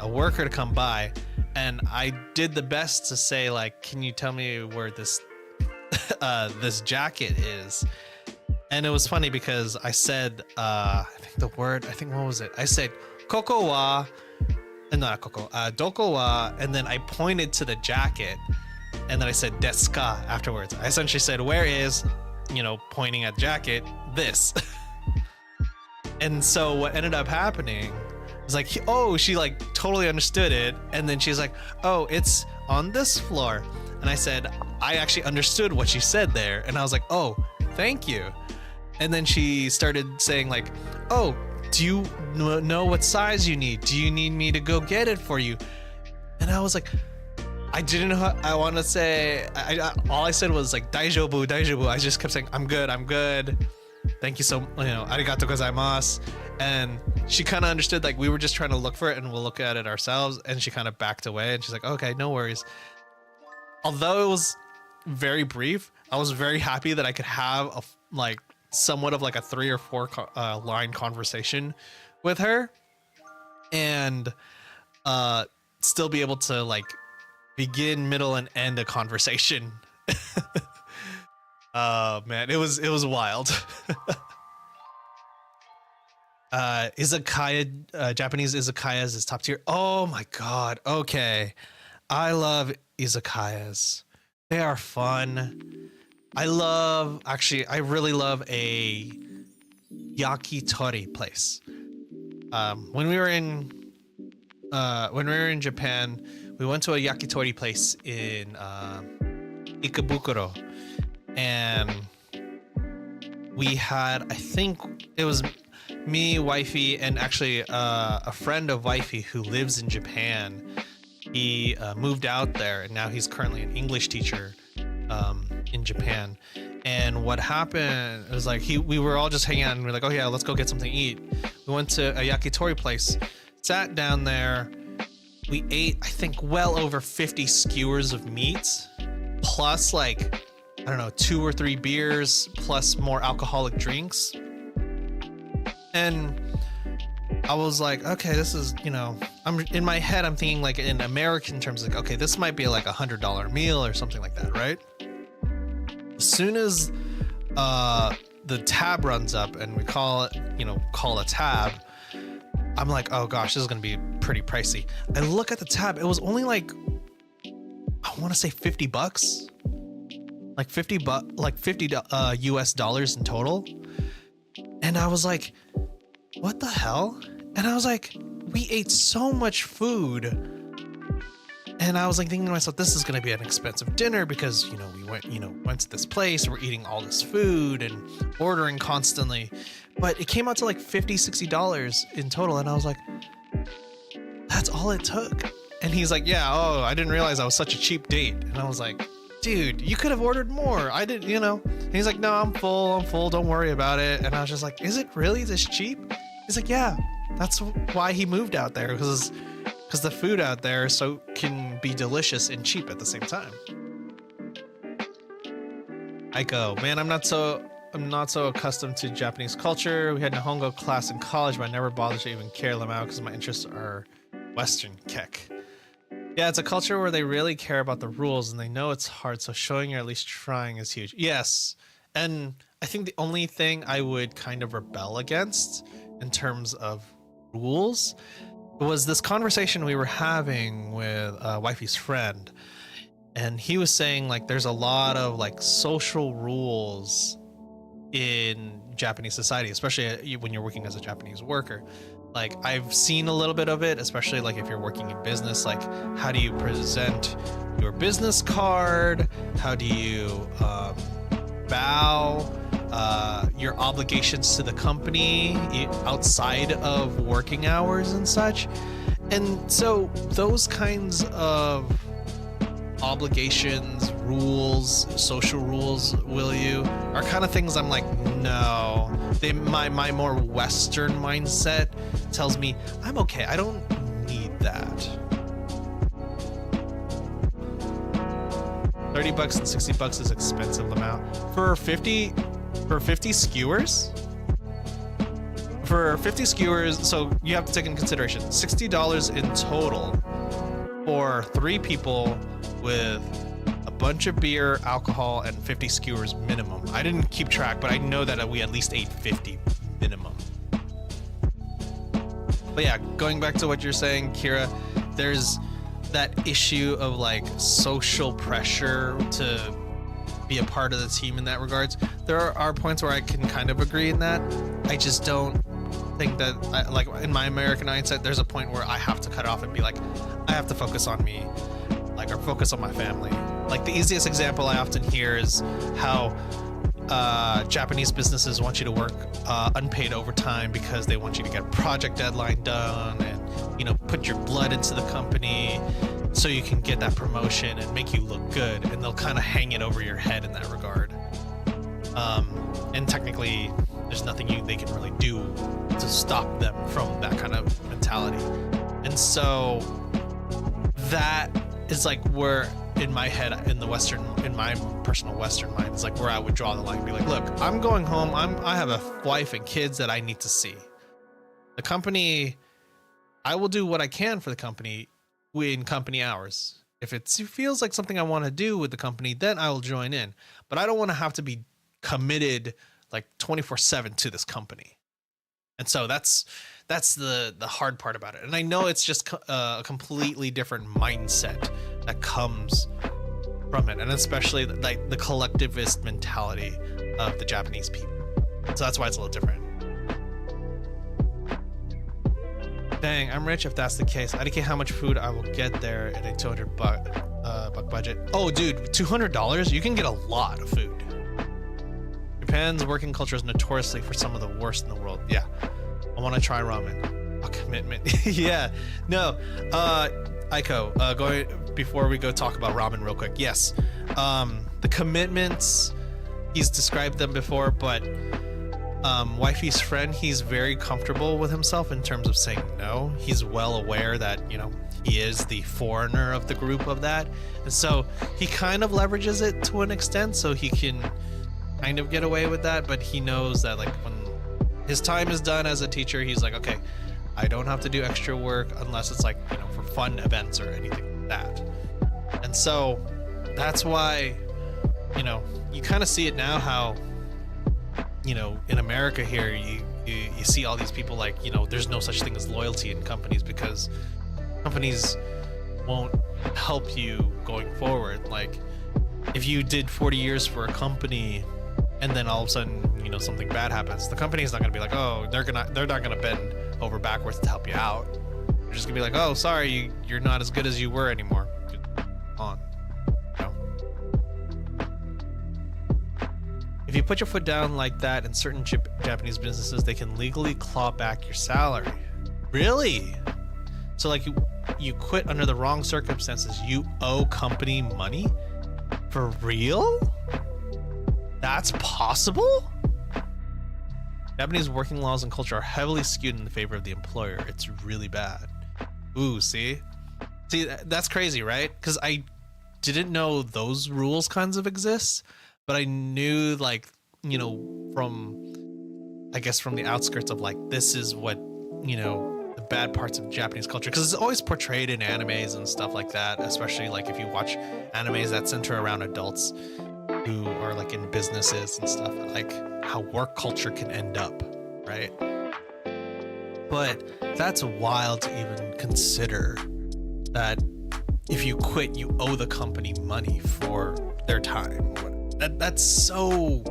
worker to come by, and I did the best to say like, can you tell me where this this jacket is? And it was funny because I said what was it? I said koko wa, not koko, doko wa, and then I pointed to the jacket. And then I said desu ka afterwards. I essentially said, where is, pointing at jacket, this. And so what ended up happening was like, she like totally understood it. And then she's like, oh, it's on this floor. And I said, I actually understood what she said there. And I was like, oh, thank you. And then she started saying like, oh, do you know what size you need? Do you need me to go get it for you? And I was like, I didn't know how I want to say. All I said was like daijoubu, daijoubu. I just kept saying I'm good. Thank you so arigatou gozaimasu. And she kind of understood, like we were just trying to look for it and we'll look at it ourselves. And she kind of backed away and she's like, okay, no worries. Although it was very brief. I was very happy that I could have a like somewhat of like a 3 or 4 line conversation with her, and still be able to like begin, middle, and end a conversation. Man, it was wild. Izakaya, Japanese izakayas is top tier. Oh my god. Okay, I love izakayas. They are fun. I really love a yakitori place. When we were in Japan, we went to a yakitori place in Ikebukuro, and we had, I think it was me, wifey, and actually a friend of wifey who lives in Japan. He moved out there, and now he's currently an English teacher in Japan. And what happened was like we were all just hanging out, and we're like, oh yeah, let's go get something to eat. We went to a yakitori place, sat down there. We ate, I think, well over 50 skewers of meat, plus like, I don't know, 2 or 3 beers, plus more alcoholic drinks. And I was like, okay, this is, you know, I'm in my head, I'm thinking like in American terms, like, okay, this might be like $100 meal or something like that, right? As soon as the tab runs up and we call a tab, I'm like, oh gosh, this is gonna be pretty pricey. I look at the tab, it was only like, I want to say $50, like $50 US dollars in total. And I was like, what the hell? And I was like, we ate so much food. And I was like thinking to myself, this is going to be an expensive dinner because, you know, we went to this place, we're eating all this food and ordering constantly. But it came out to like $50, $60 in total. And I was like, that's all it took. And he's like, yeah, oh, I didn't realize I was such a cheap date. And I was like, dude, you could have ordered more. I didn't, you know. And he's like, no, I'm full. Don't worry about it. And I was just like, is it really this cheap? He's like, yeah, that's why he moved out there, because the food out there can be delicious and cheap at the same time. I go, man, I'm not so accustomed to Japanese culture. We had Nihongo class in college, but I never bothered to even carry them out because my interests are Western kek. Yeah, it's a culture where they really care about the rules and they know it's hard, so showing or at least trying is huge. Yes, and I think the only thing I would kind of rebel against in terms of rules was this conversation we were having with wifey's friend, and he was saying like there's a lot of like social rules in Japanese society, especially when you're working as a Japanese worker. Like I've seen a little bit of it, especially like if you're working in business, like how do you present your business card? How do you bow? Your obligations to the company outside of working hours and such. And so those kinds of obligations, rules, social rules, are kind of things I'm like, no. My more Western mindset tells me I'm okay. I don't need that. $30 and $60 is expensive amount for 50 skewers. For 50 skewers, so you have to take into consideration $60 in total for 3 people with a bunch of beer, alcohol, and 50 skewers minimum. I didn't keep track, but I know that we at least ate 50 minimum. But yeah, going back to what you're saying, Kira, there's that issue of like social pressure to be a part of the team in that regards. There are points where I can kind of agree in that. I just don't think that, like in my American mindset, there's a point where I have to cut off and be like, I have to focus on me, like, or focus on my family. Like the easiest example I often hear is how Japanese businesses want you to work unpaid overtime because they want you to get a project deadline done and, you know, put your blood into the company so you can get that promotion and make you look good, and they'll kind of hang it over your head in that regard. And technically there's nothing they can really do to stop them from that kind of mentality. And so that is like where in my head, in my personal Western mind, is like where I would draw the line. Be like, look, I'm going home. I have a wife and kids that I need to see. The company, I will do what I can for the company in company hours. If it feels like something I want to do with the company, then I will join in. But I don't want to have to be committed like 24/7 to this company. And so that's the hard part about it. And I know it's just a completely different mindset that comes from it, and especially like the collectivist mentality of the Japanese people. So that's why it's a little different. Dang, I'm rich if that's the case. I indicate how much food I will get there at a $200 buck budget. Oh, dude, $200? You can get a lot of food. Japan's working culture is notoriously for some of the worst in the world. Yeah, I want to try ramen. A commitment. Yeah, no. Aiko, going before we go talk about ramen real quick. Yes, the commitments. He's described them before, but wifey's friend, he's very comfortable with himself in terms of saying no. He's well aware that, you know, he is the foreigner of the group of that, and so he kind of leverages it to an extent so he can kind of get away with that. But he knows that like when his time is done as a teacher, he's like, okay, I don't have to do extra work unless it's like, you know, for fun events or anything like that. And so that's why, you know, you kind of see it now how, you know, in America here, you see all these people like, you know, there's no such thing as loyalty in companies because companies won't help you going forward. Like if you did 40 years for a company and then all of a sudden, you know, something bad happens, the company's not going to be like, oh, they're not going to bend over backwards to help you out. They're just going to be like, oh, sorry, you're not as good as you were anymore. On. If you put your foot down like that in certain Japanese businesses, they can legally claw back your salary. Really? So like you quit under the wrong circumstances, you owe company money? For real? That's possible? Japanese working laws and culture are heavily skewed in the favor of the employer. It's really bad. Ooh, see, that's crazy, right? Because I didn't know those rules kinds of exist. But I knew, like, you know, from, I guess, from the outskirts of, like, this is what, you know, the bad parts of Japanese culture. Because it's always portrayed in animes and stuff like that. Especially, like, if you watch animes that center around adults who are, like, in businesses and stuff. Like, how work culture can end up, right? But that's wild to even consider that if you quit, you owe the company money for their time or whatever. That's so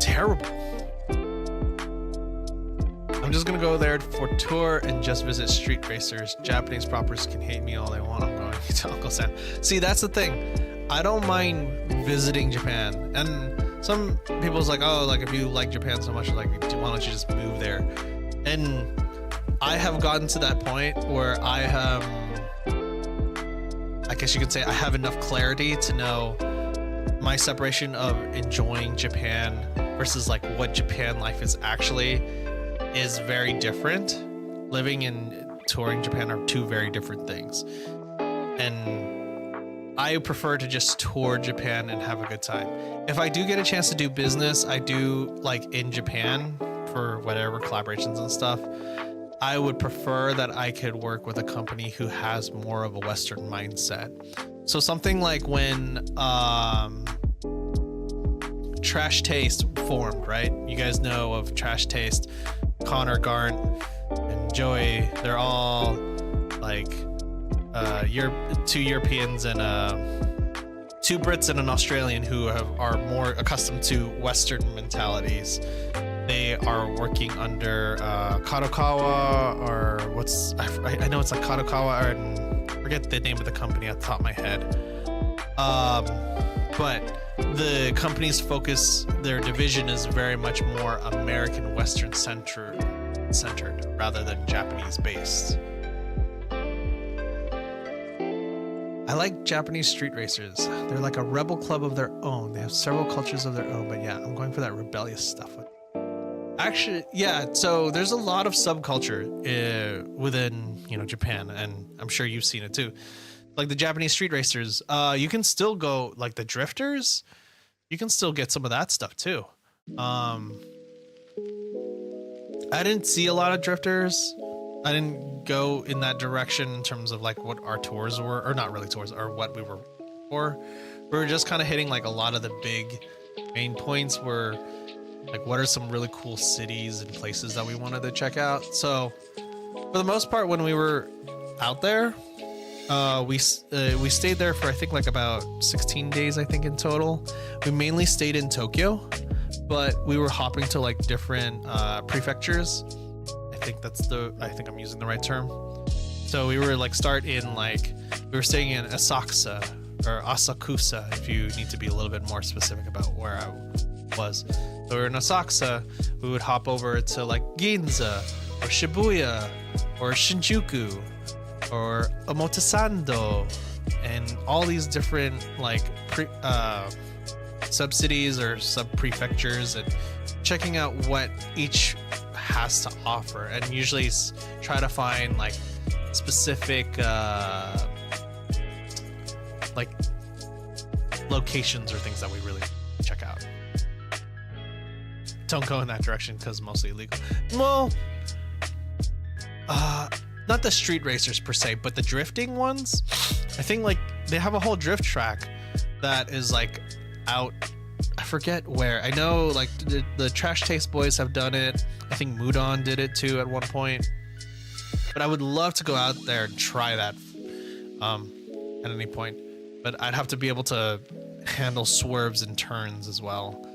terrible. I'm just gonna go there for tour and just visit street racers. Japanese proppers can hate me all they want. I'm going to Uncle Sam. See, that's the thing. I don't mind visiting Japan. And some people's like, oh, like if you like Japan so much, like why don't you just move there? And I have gotten to that point where I guess you could say I have enough clarity to know my separation of enjoying Japan versus like what Japan life is actually is very different. Living and touring Japan are two very different things. And I prefer to just tour Japan and have a good time. If I do get a chance to do business, I do like in Japan for whatever collaborations and stuff. I would prefer that I could work with a company who has more of a Western mindset. So something like when Trash Taste formed, right? You guys know of Trash Taste, Connor, Garnt, and Joey. They're all like two Europeans and two Brits and an Australian who are more accustomed to Western mentalities. They are working under Kadokawa, or I know it's like Kadokawa, or I forget the name of the company at the top of my head. But the company's focus, their division is very much more American Western centered rather than Japanese based. I like Japanese street racers. They're like a rebel club of their own. They have several cultures of their own, but yeah, I'm going for that rebellious stuff. Actually, yeah, so there's a lot of subculture within, you know, Japan, and I'm sure you've seen it too. like the Japanese street racers. You can still go like the drifters. You can still get some of that stuff too. I didn't see a lot of drifters. I didn't go in that direction in terms of like what our tours were, or not really tours, or what we were for. We were just kind of hitting like a lot of the big main points were like, what are some really cool cities and places that we wanted to check out. So for the most part, when we were out there, we stayed there for I think like about 16 days, I think in total. We mainly stayed in Tokyo, but we were hopping to like different prefectures. I think I'm using the right term. So we were like we were staying in Asakusa or Asakusa, if you need to be a little bit more specific about where I was. So we were in Asakusa. We would hop over to like Ginza or Shibuya or Shinjuku or Omotesando, and all these different like sub-cities or sub-prefectures, and checking out what each has to offer, and usually try to find like specific like locations or things that we really check out. Don't go in that direction because mostly illegal. Well, not the street racers per se, but the drifting ones. I think like they have a whole drift track that is like out. I forget where. I know like the Trash Taste Boys have done it. I think Mudon did it too at one point. But I would love to go out there and try that at any point. But I'd have to be able to handle swerves and turns as well.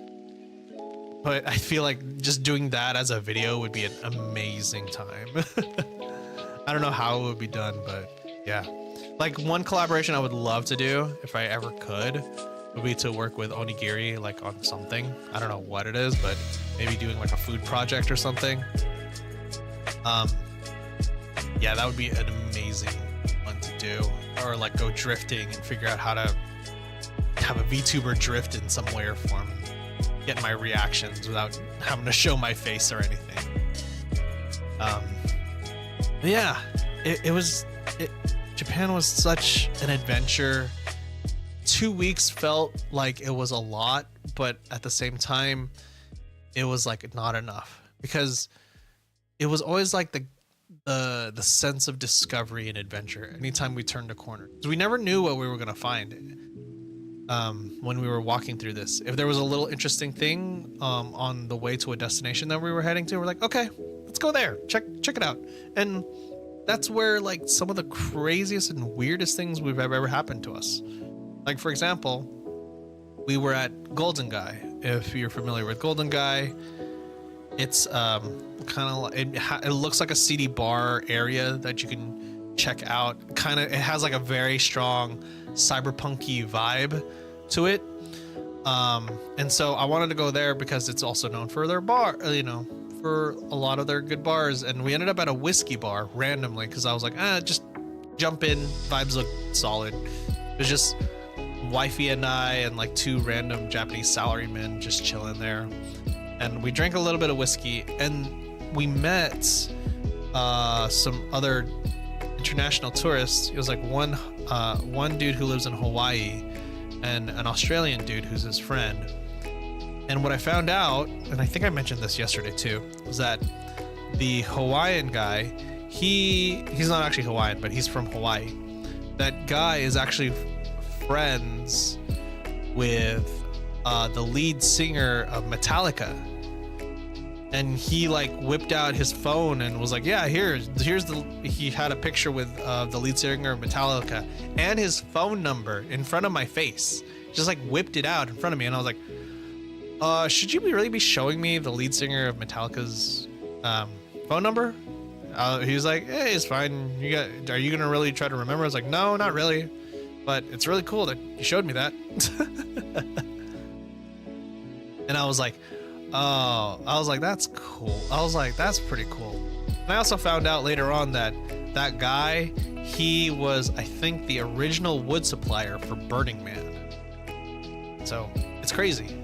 But I feel like just doing that as a video would be an amazing time. I don't know how it would be done, but yeah. Like one collaboration I would love to do, if I ever could, would be to work with Onigiri like on something. I don't know what it is, but maybe doing like a food project or something. Yeah, that would be an amazing one to do. Or like go drifting and figure out how to have a VTuber drift in some way or form. Get my reactions without having to show my face or anything. Yeah, Japan was such an adventure. 2 weeks felt like it was a lot, but at the same time, it was like not enough, because it was always like the sense of discovery and adventure anytime we turned a corner. So we never knew what we were gonna find when we were walking through this. If there was a little interesting thing on the way to a destination that we were heading to, we're like, okay, let's go there. Check it out. And that's where like some of the craziest and weirdest things we've ever happened to us. Like for example, we were at Golden Guy. If you're familiar with Golden Guy, it's kind of it looks like a seedy bar area that you can check out. It has like a very strong cyberpunky vibe to it. And so I wanted to go there because it's also known for their bar, for a lot of their good bars. And we ended up at a whiskey bar randomly because I was like, just jump in, vibes look solid. It was just wifey and I and like two random Japanese salarymen just chilling there. And we drank a little bit of whiskey, and we met some other international tourists. It was like one dude who lives in Hawaii and an Australian dude who's his friend. And what I found out, and I think I mentioned this yesterday too, was that the Hawaiian guy, he's not actually Hawaiian, but he's from Hawaii. That guy is actually friends with the lead singer of Metallica. And he like whipped out his phone and was like, yeah, he had a picture with the lead singer of Metallica and his phone number in front of my face. Just like whipped it out in front of me. And I was like, should you really be showing me the lead singer of Metallica's phone number? He was like, hey, it's fine. Are you going to really try to remember? I was like, no, not really. But it's really cool that you showed me that. And I was like, oh, that's cool. I was like, that's pretty cool. And I also found out later on that guy, he was, I think, the original wood supplier for Burning Man. So it's crazy.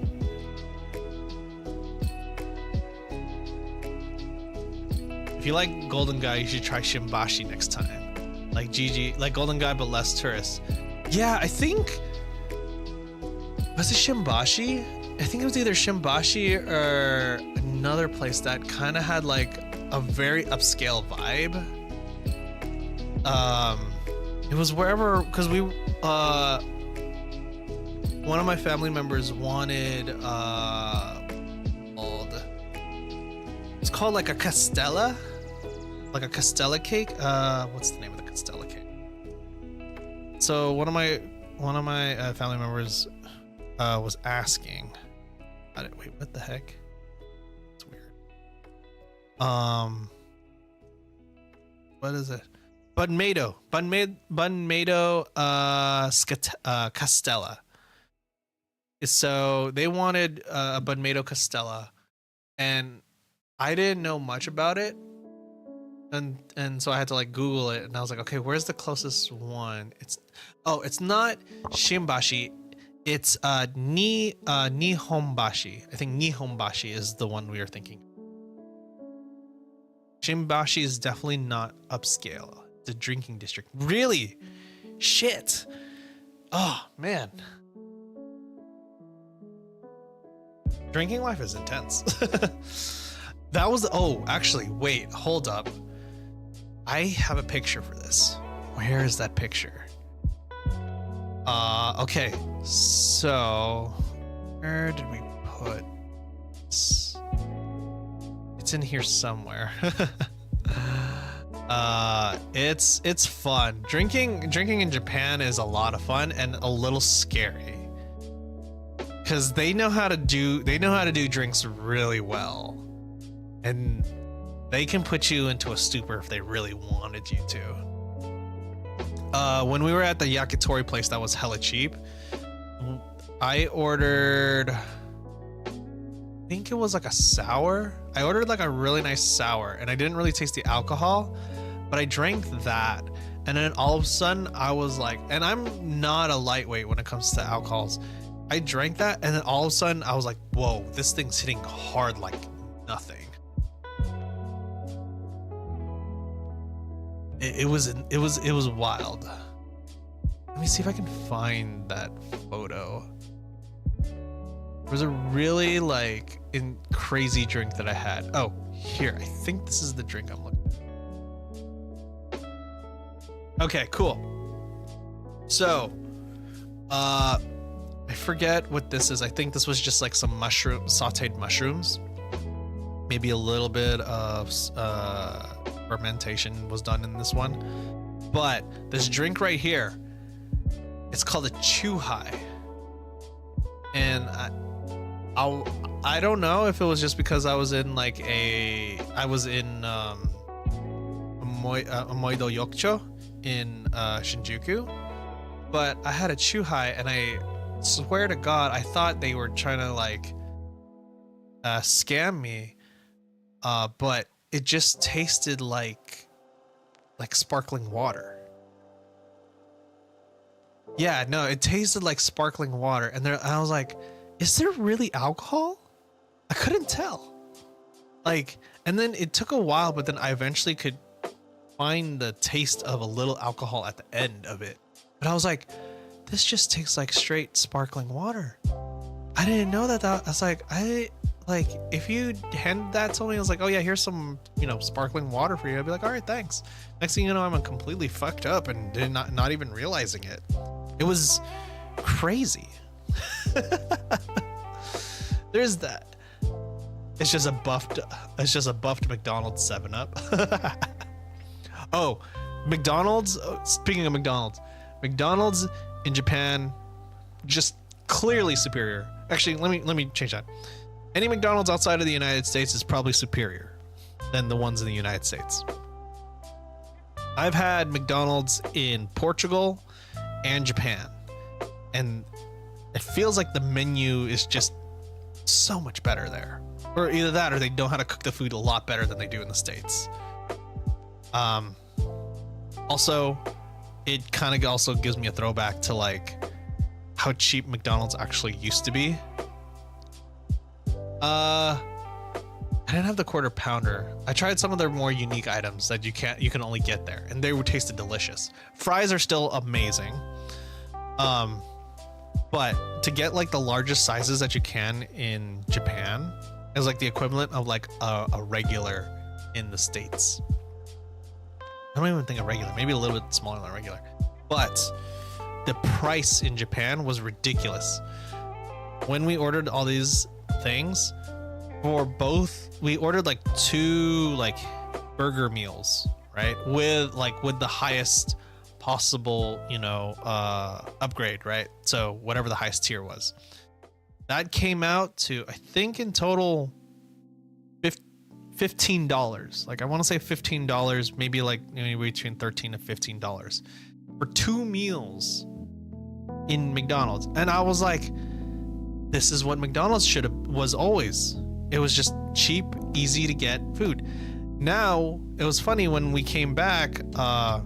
If you like Golden Guy, you should try Shimbashi next time. Like GG, like Golden Guy, but less tourists. Yeah, I think, was it Shimbashi? I think it was either Shimbashi or another place that kind of had like a very upscale vibe. It was wherever, because we, one of my family members wanted, it's called like a Castella, like a Castella cake. What's the name of the Castella cake? So one of my family members was asking. Wait, what the heck? It's weird. What is it? Bunmado Castella. So they wanted a Bunmado Castella, and I didn't know much about it, and so I had to like Google it, and I was like, okay, where's the closest one? It's not Shimbashi, it's Nihonbashi. I think Nihonbashi is the one we were thinking. Shimbashi is definitely not upscale. It's a drinking district. Really? Shit. Oh man. Drinking life is intense. That was, actually, wait, hold up. I have a picture for this. Where is that picture? Okay, so where did we put this? It's in here somewhere. It's fun. Drinking in Japan is a lot of fun and a little scary. Cause they know how to do drinks really well. And they can put you into a stupor if they really wanted you to. When we were at the yakitori place that was hella cheap, I ordered, I think it was like a sour. I ordered like a really nice sour, and I didn't really taste the alcohol, but I drank that. And then all of a sudden I was like, and I'm not a lightweight when it comes to alcohols. I drank that, and then all of a sudden I was like, whoa, this thing's hitting hard like nothing. It was wild. Let me see if I can find that photo. It was a really like crazy drink that I had. Oh, here, I think this is the drink I'm looking for. Okay, cool. So, I forget what this is. I think this was just like some sauteed mushrooms. Maybe a little bit of fermentation was done in this one. But this drink right here, it's called a chuhai. And I don't know if it was just because I was in Amoido Yokcho in Shinjuku, but I had a chuhai, and I swear to God, I thought they were trying to like scam me, but it just tasted like sparkling water. Yeah, no, it tasted like sparkling water, and I was like, is there really alcohol? I couldn't tell. Like, and then it took a while, but then I eventually could find the taste of a little alcohol at the end of it. But I was like, this just tastes like straight sparkling water. I didn't know that. I was like, if you handed that to me, I was like, oh yeah, here's some, sparkling water for you. I'd be like, all right, thanks. Next thing you know, I'm completely fucked up and not even realizing it. It was crazy. There's that. It's just a buffed McDonald's 7-Up. Oh, McDonald's. Speaking of McDonald's in Japan, just clearly superior. Actually, let me change that. Any McDonald's outside of the United States is probably superior than the ones in the United States. I've had McDonald's in Portugal and Japan, and it feels like the menu is just so much better there. Or either that, or they know how to cook the food a lot better than they do in the States. Also, it kind of also gives me a throwback to like how cheap McDonald's actually used to be. I didn't have the quarter pounder. I tried some of their more unique items that you can only get there, and they were tasted delicious. Fries are still amazing. But to get like the largest sizes that you can in Japan is like the equivalent of like a regular in the States. I don't even think a regular, maybe a little bit smaller than a regular, but the price in Japan was ridiculous. When we ordered all these things for both, we ordered like 2 like burger meals, right? With the highest possible, you know, upgrade, right? So whatever the highest tier was, that came out to, I think in total $15. Like I want to say $15, maybe like between $13 to $15 for 2 meals in McDonald's. And I was like, this is what McDonald's was always. It was just cheap, easy to get food. Now it was funny when we came back, I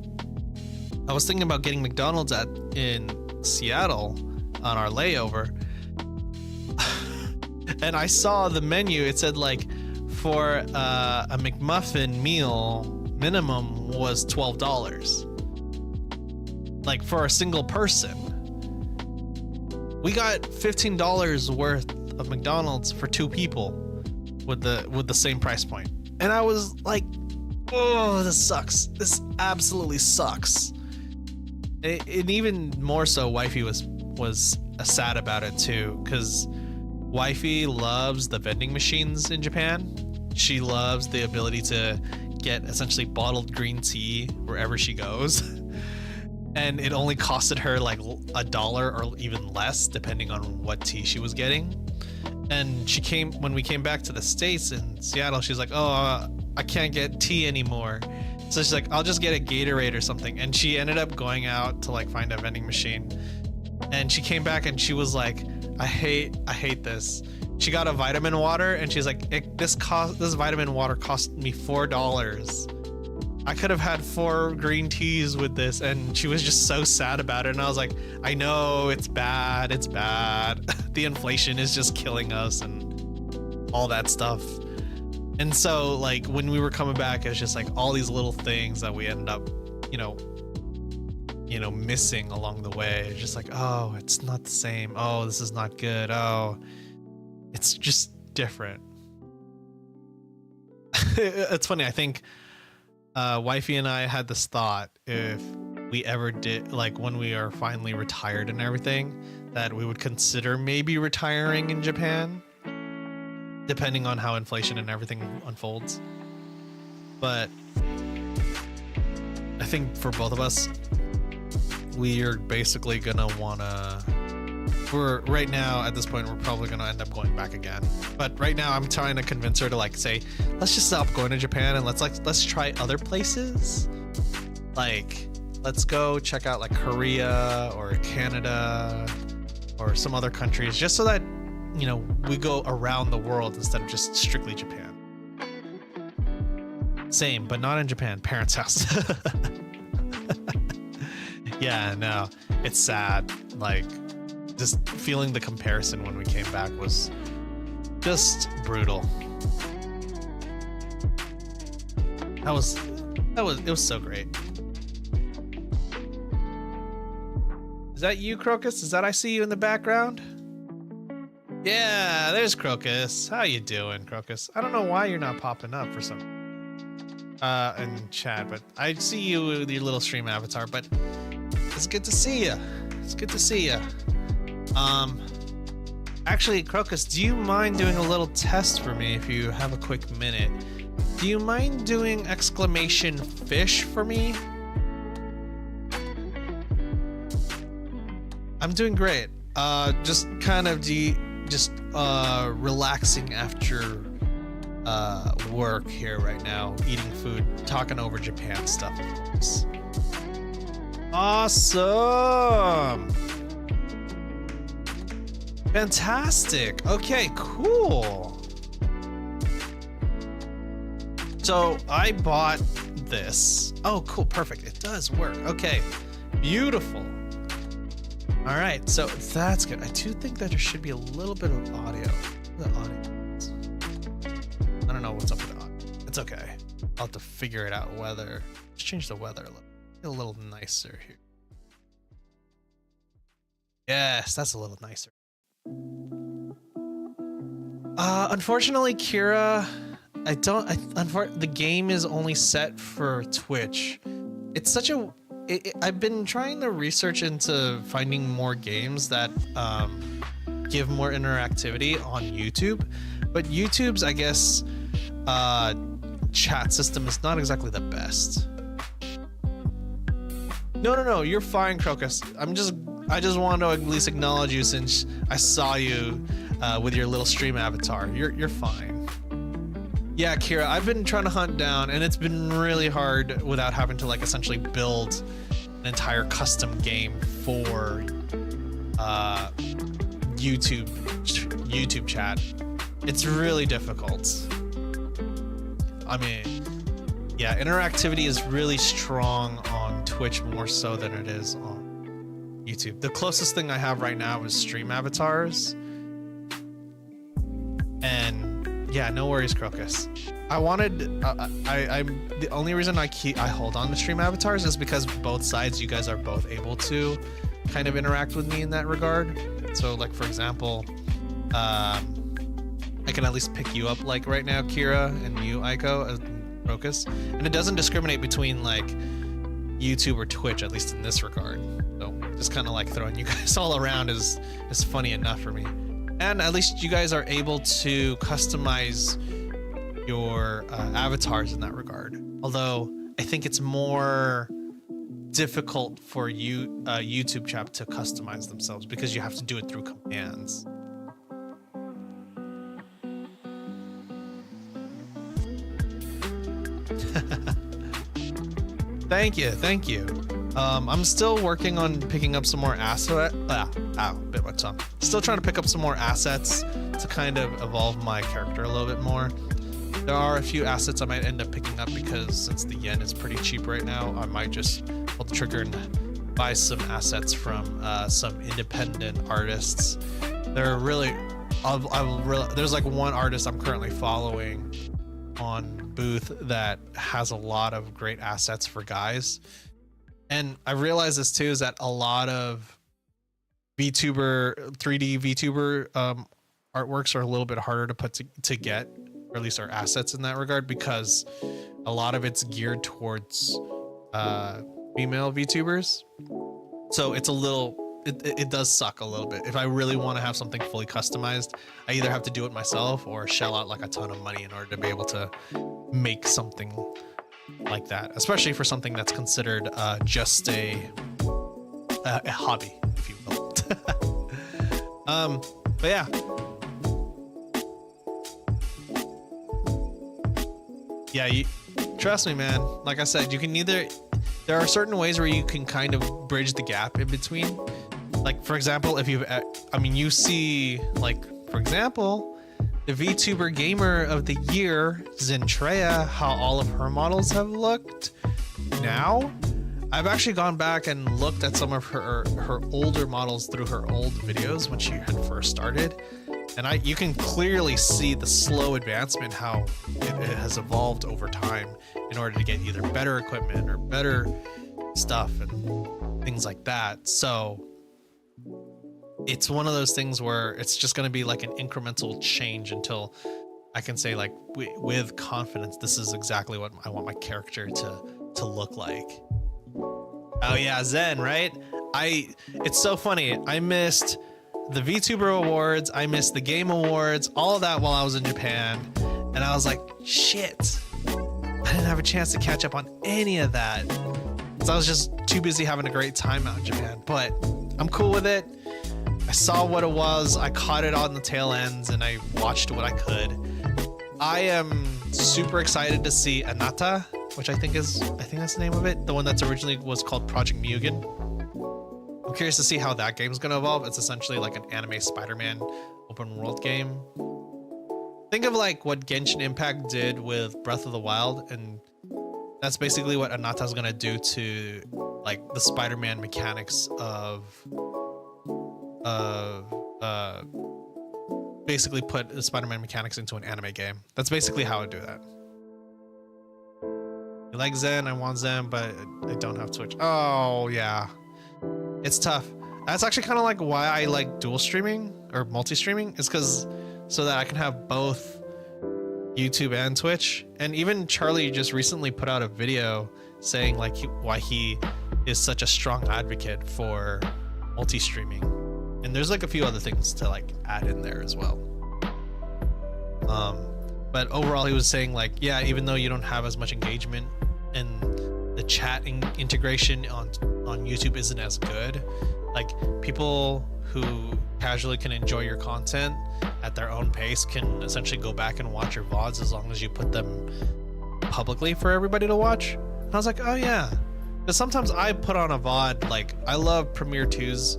was thinking about getting McDonald's in Seattle on our layover, and I saw the menu. It said like for a McMuffin meal, minimum was $12. Like for a single person, we got $15 worth of McDonald's for 2 people with the same price point, and I was like, oh, this sucks. This absolutely sucks. And even more so, Wifey was sad about it too, because Wifey loves the vending machines in Japan. She loves the ability to get essentially bottled green tea wherever she goes. And it only costed her like $1 or even less, depending on what tea she was getting. And when we came back to the States in Seattle, she's like, oh, I can't get tea anymore. So she's like, I'll just get a Gatorade or something. And she ended up going out to like find a vending machine. And she came back and she was like, I hate this. She got a vitamin water and she's like, this vitamin water cost me $4. I could have had 4 green teas with this. And she was just so sad about it. And I was like, I know, it's bad. It's bad. The inflation is just killing us and all that stuff. And so like when we were coming back, it was just like all these little things that we ended up, you know, missing along the way. It's just like, oh, it's not the same. Oh, this is not good. Oh, it's just different. It's funny. I think Wifey and I had this thought, if we ever did, like when we are finally retired and everything, that we would consider maybe retiring in Japan, depending on how inflation and everything unfolds. But I think for both of us, we are basically gonna right now at this point, we're probably gonna end up going back again. But right now I'm trying to convince her to like say, let's just stop going to Japan and let's try other places. Like, let's go check out like Korea or Canada or some other countries, just so that, you know, we go around the world instead of just strictly Japan. Same, but not in Japan. Parents' house. Yeah, no, it's sad. Like, just feeling the comparison when we came back was just brutal. It was so great. Is that you, Crocus? Is that I see you in the background? Yeah, there's Crocus. How you doing, Crocus? I don't know why you're not popping up for some in chat, but I see you with your little stream avatar. But it's good to see you. It's good to see you. Actually, Crocus, do you mind doing a little test for me if you have a quick minute? Do you mind doing exclamation fish for me? I'm doing great. Just kind of relaxing after work here right now, eating food, talking over Japan stuff, of course. Awesome. Fantastic. Okay, cool. So I bought this. Oh, cool. Perfect. It does work. Okay. Beautiful. All right. So that's good. I do think that there should be a little bit of audio. The audio. I don't know know what's up with it. It's okay. I'll have to figure it out. Weather. Let's change the weather a little nicer here. Yes, that's a little nicer. Unfortunately, Kira, the game is only set for Twitch. It's such a... I've been trying to research into finding more games that give more interactivity on YouTube, but YouTube's, I guess, chat system is not exactly the best. No, you're fine, Crocus. I just wanted to at least acknowledge you since I saw you with your little stream avatar. You're fine. Yeah, Kira, I've been trying to hunt down, and it's been really hard without having to like essentially build an entire custom game for YouTube chat. It's really difficult. I mean, yeah, interactivity is really strong on Twitch more so than it is on YouTube. The closest thing I have right now is stream avatars. And yeah, no worries, Crocus. I'm the only reason I hold on to stream avatars is because both sides, you guys are both able to kind of interact with me in that regard. So like, for example, I can at least pick you up like right now, Kira, and you, Aiko, as Crocus. And it doesn't discriminate between like YouTube or Twitch, at least in this regard. So just kind of like throwing you guys all around is funny enough for me. And at least you guys are able to customize your avatars in that regard. Although I think it's more difficult for you YouTube chat to customize themselves because you have to do it through commands. Thank you. I'm still working on picking up some more assets. Bit my tongue. Still trying to pick up some more assets to kind of evolve my character a little bit more. There are a few assets I might end up picking up because since the yen is pretty cheap right now, I might just pull the trigger and buy some assets from some independent artists. They're really, there's like one artist I'm currently following on Booth that has a lot of great assets for guys. And I realized this too, is that a lot of VTuber, 3D VTuber artworks are a little bit harder to put to get, or at least our assets in that regard, because a lot of it's geared towards female VTubers. So it's a little, it does suck a little bit. If I really want to have something fully customized, I either have to do it myself or shell out like a ton of money in order to be able to make something like that, especially for something that's considered just a hobby, if you will. But yeah. Yeah, trust me, man. Like I said, you can there are certain ways where you can kind of bridge the gap in between. Like, for example, if you see, like, for example, the VTuber Gamer of the Year, Zentreya, how all of her models have looked. Now, I've actually gone back and looked at some of her older models through her old videos when she had first started. And you can clearly see the slow advancement, how it has evolved over time in order to get either better equipment or better stuff and things like that. So it's one of those things where it's just going to be like an incremental change until I can say, like, with confidence, this is exactly what I want my character to look like. Oh yeah, Zen, right? It's so funny. I missed the VTuber Awards, I missed the Game Awards, all of that while I was in Japan. And I was like, shit, I didn't have a chance to catch up on any of that. So I was just too busy having a great time out in Japan. But I'm cool with it. I saw what it was, I caught it on the tail ends, and I watched what I could. I am super excited to see Anata, which I think that's the name of it. The one that's originally was called Project Mugen. I'm curious to see how that game's gonna evolve. It's essentially like an anime Spider-Man open world game. Think of like what Genshin Impact did with Breath of the Wild, and that's basically what Anata's gonna do to like the Spider-Man mechanics of basically put the Spider-Man mechanics into an anime game. That's basically how I do that. I like Zen, I want Zen, but I don't have Twitch. Oh yeah, it's tough. That's actually kind of like why I like dual streaming or multi-streaming, is because so that I can have both YouTube and Twitch. And even Charlie just recently put out a video saying like why he is such a strong advocate for multi-streaming. And there's like a few other things to like add in there as well. But overall, he was saying like, yeah, even though you don't have as much engagement and the chatting integration on YouTube isn't as good, like people who casually can enjoy your content at their own pace can essentially go back and watch your VODs as long as you put them publicly for everybody to watch. And I was like, oh yeah, because sometimes I put on a VOD, like I love Premiere 2's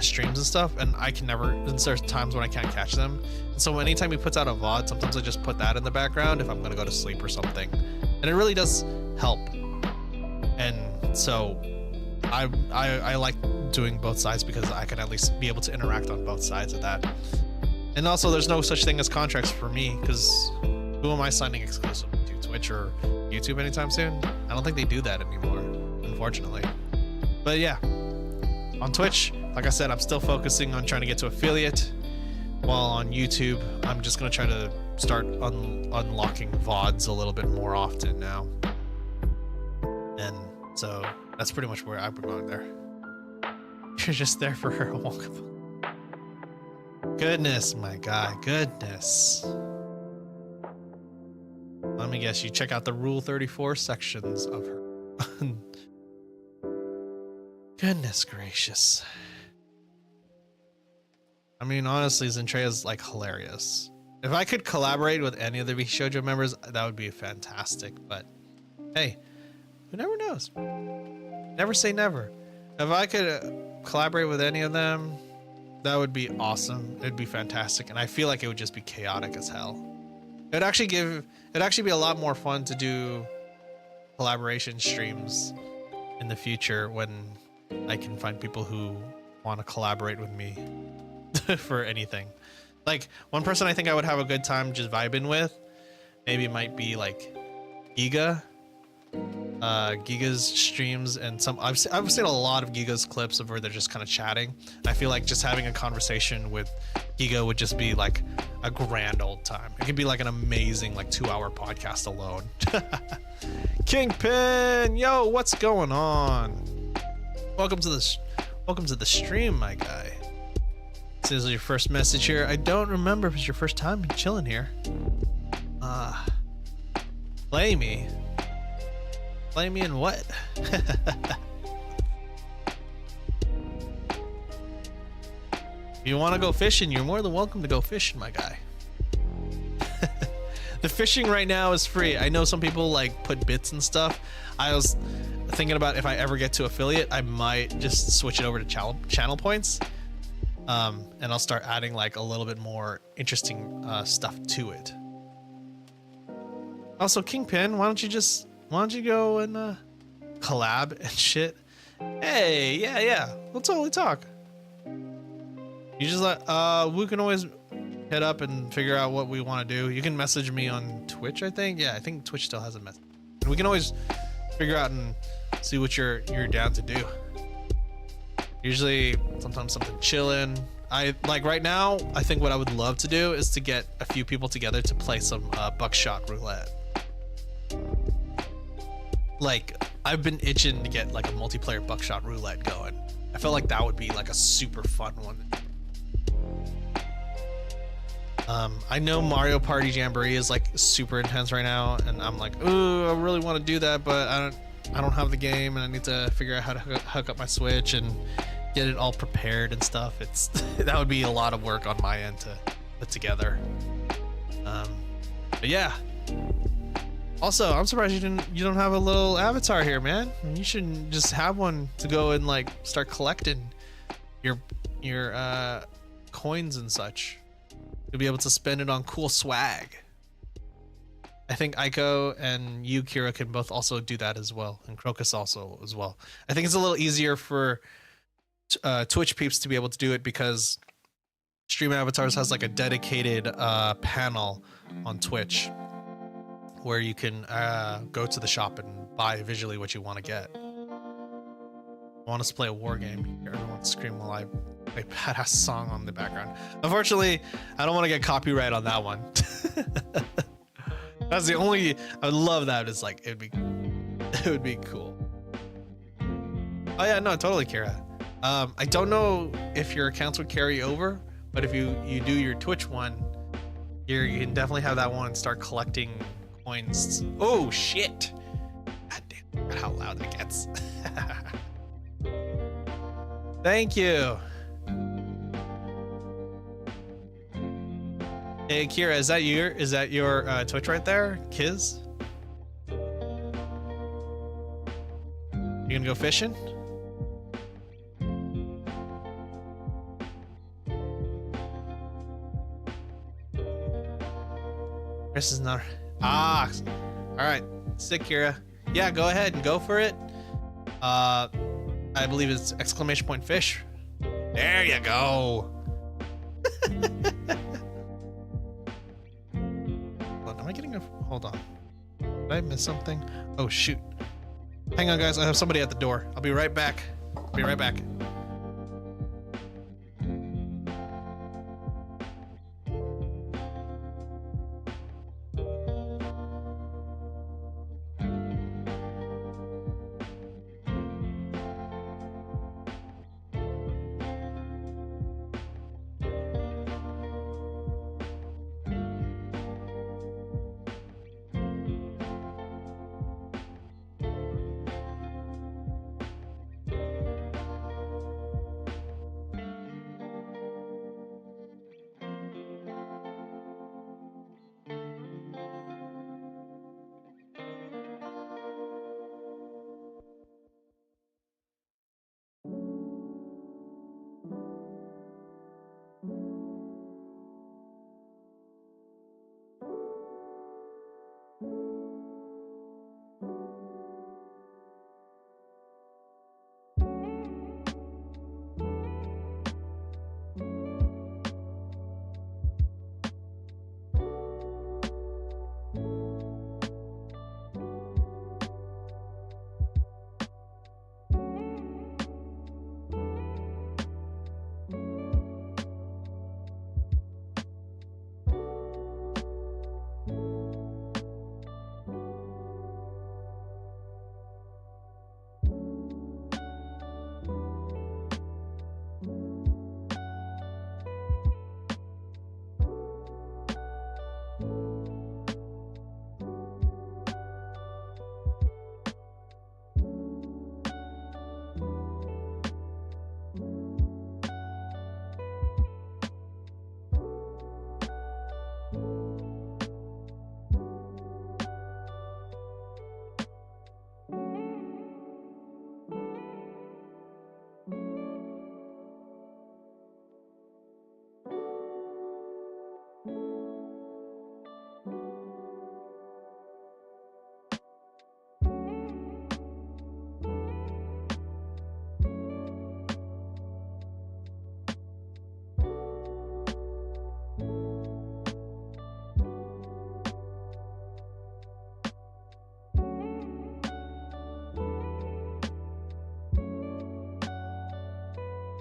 streams and stuff, and I can never, and there's times when I can't catch them, and so anytime he puts out a VOD, sometimes I just put that in the background if I'm gonna go to sleep or something, and it really does help. And so I like doing both sides because I can at least be able to interact on both sides of that. And also there's no such thing as contracts for me, because who am I signing exclusive to, Twitch or YouTube anytime soon? I don't think they do that anymore, unfortunately. But yeah, on Twitch, like I said, I'm still focusing on trying to get to affiliate, while on YouTube, I'm just gonna try to start unlocking VODs a little bit more often now. And so that's pretty much where I'm going there. You're just there for her. Goodness, my guy, goodness. Let me guess, you check out the Rule 34 sections of her. Goodness gracious. I mean, honestly, Zentrea's like hilarious. If I could collaborate with any of the Shoujo members, that would be fantastic. But hey, who never knows? Never say never. If I could collaborate with any of them, that would be awesome. It'd be fantastic. And I feel like it would just be chaotic as hell. It'd actually be a lot more fun to do collaboration streams in the future when I can find people who want to collaborate with me for anything. Like one person I think I would have a good time just vibing with, maybe it might be like Giga. Giga's streams, and I've seen a lot of Giga's clips of where they're just kind of chatting. I feel like just having a conversation with Giga would just be like a grand old time. It could be like an amazing like 2-hour podcast alone. Kingpin, yo, what's going on? Welcome to the stream, my guy. This is your first message here. I don't remember if it's your first time chilling here. Play me. Play me in what? If you want to go fishing, you're more than welcome to go fishing, my guy. The fishing right now is free. I know some people like put bits and stuff. I was thinking about if I ever get to affiliate, I might just switch it over to channel points. And I'll start adding like a little bit more interesting stuff to it. Also, Kingpin, why don't you go and collab and shit? Hey, yeah, we'll totally talk. You just we can always hit up and figure out what we want to do. You can message me on Twitch, I think. Yeah, I think Twitch still has a message. And we can always figure out and see what you're down to do. Usually, sometimes something chilling. I like right now, I think what I would love to do is to get a few people together to play some buckshot roulette. Like, I've been itching to get like a multiplayer buckshot roulette going. I felt like that would be like a super fun one. I know Mario Party Jamboree is like super intense right now, and I'm like, ooh, I really want to do that, but I don't have the game, and I need to figure out how to hook up my Switch and get it all prepared and stuff. That would be a lot of work on my end to put together. But yeah. Also, I'm surprised you don't have a little avatar here, man. You should just have one to go and like start collecting your coins and such. You'll be able to spend it on cool swag. I think Aiko and you, Kira, can both also do that as well, and Crocus also as well. I think it's a little easier for Twitch peeps to be able to do it because Stream Avatars has like a dedicated panel on Twitch where you can go to the shop and buy visually what you want to get. I want us to play a war game. Everyone scream while I play a badass song on the background. Unfortunately, I don't want to get copyright on that one. That's the only. I would love that. It's like it would be cool. Oh yeah, no, totally, Kira. I don't know if your accounts would carry over, but if you do your Twitch one, you can definitely have that one and start collecting coins. Oh shit! God damn, how loud that gets. Thank you. Hey Kira, is that your Twitch right there, Kiz? You gonna go fishing? Chris is not. All right, sick, Kira. Yeah, go ahead and go for it. I believe it's exclamation point fish. There you go. Am I getting a? Hold on. Did I miss something? Oh shoot. Hang on, guys. I have somebody at the door. I'll be right back. Be right back.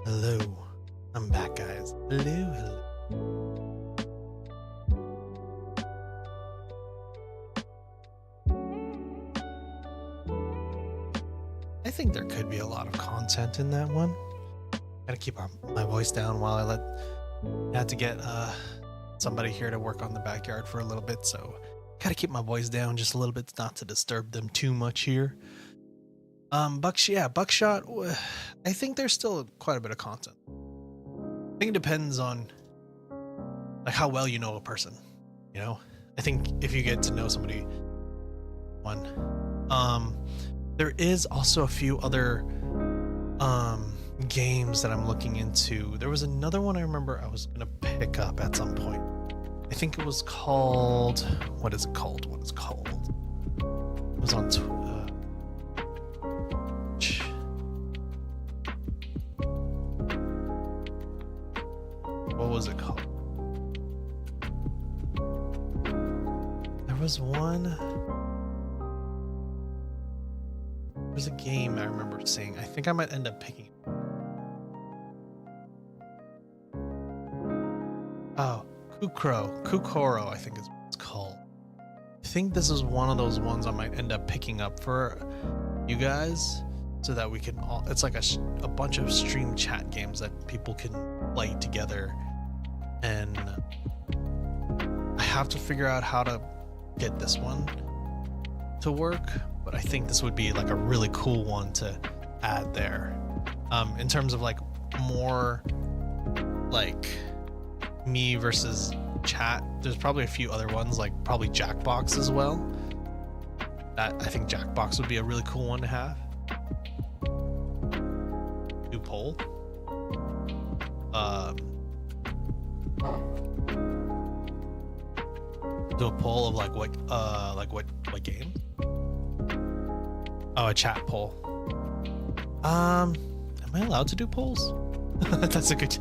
Hello. I'm back, guys. Hello. I think there could be a lot of content in that one. Gotta keep my voice down while I had to get somebody here to work on the backyard for a little bit, so gotta keep my voice down just a little bit not to disturb them too much here. Buckshot, I think there's still quite a bit of content. I think it depends on like how well you know a person, you know? I think if you get to know somebody, there is also a few other games that I'm looking into. There was another one I remember I was gonna pick up at some point. I think it was called, what is it called? It was on What was it called? There was one. There was a game I remember seeing. I think I might end up picking. Oh, Kukoro, I think is what it's called. I think this is one of those ones I might end up picking up for you guys, so that we can all. It's like a bunch of stream chat games that people can play together, and I have to figure out how to get this one to work. But I think this would be like a really cool one to add there. In terms of like more like me versus chat, there's probably a few other ones, like probably Jackbox as well. That I think Jackbox would be a really cool one to have. Do poll. Do a poll of like what game? Oh, a chat poll. Am I allowed to do polls? That's a good.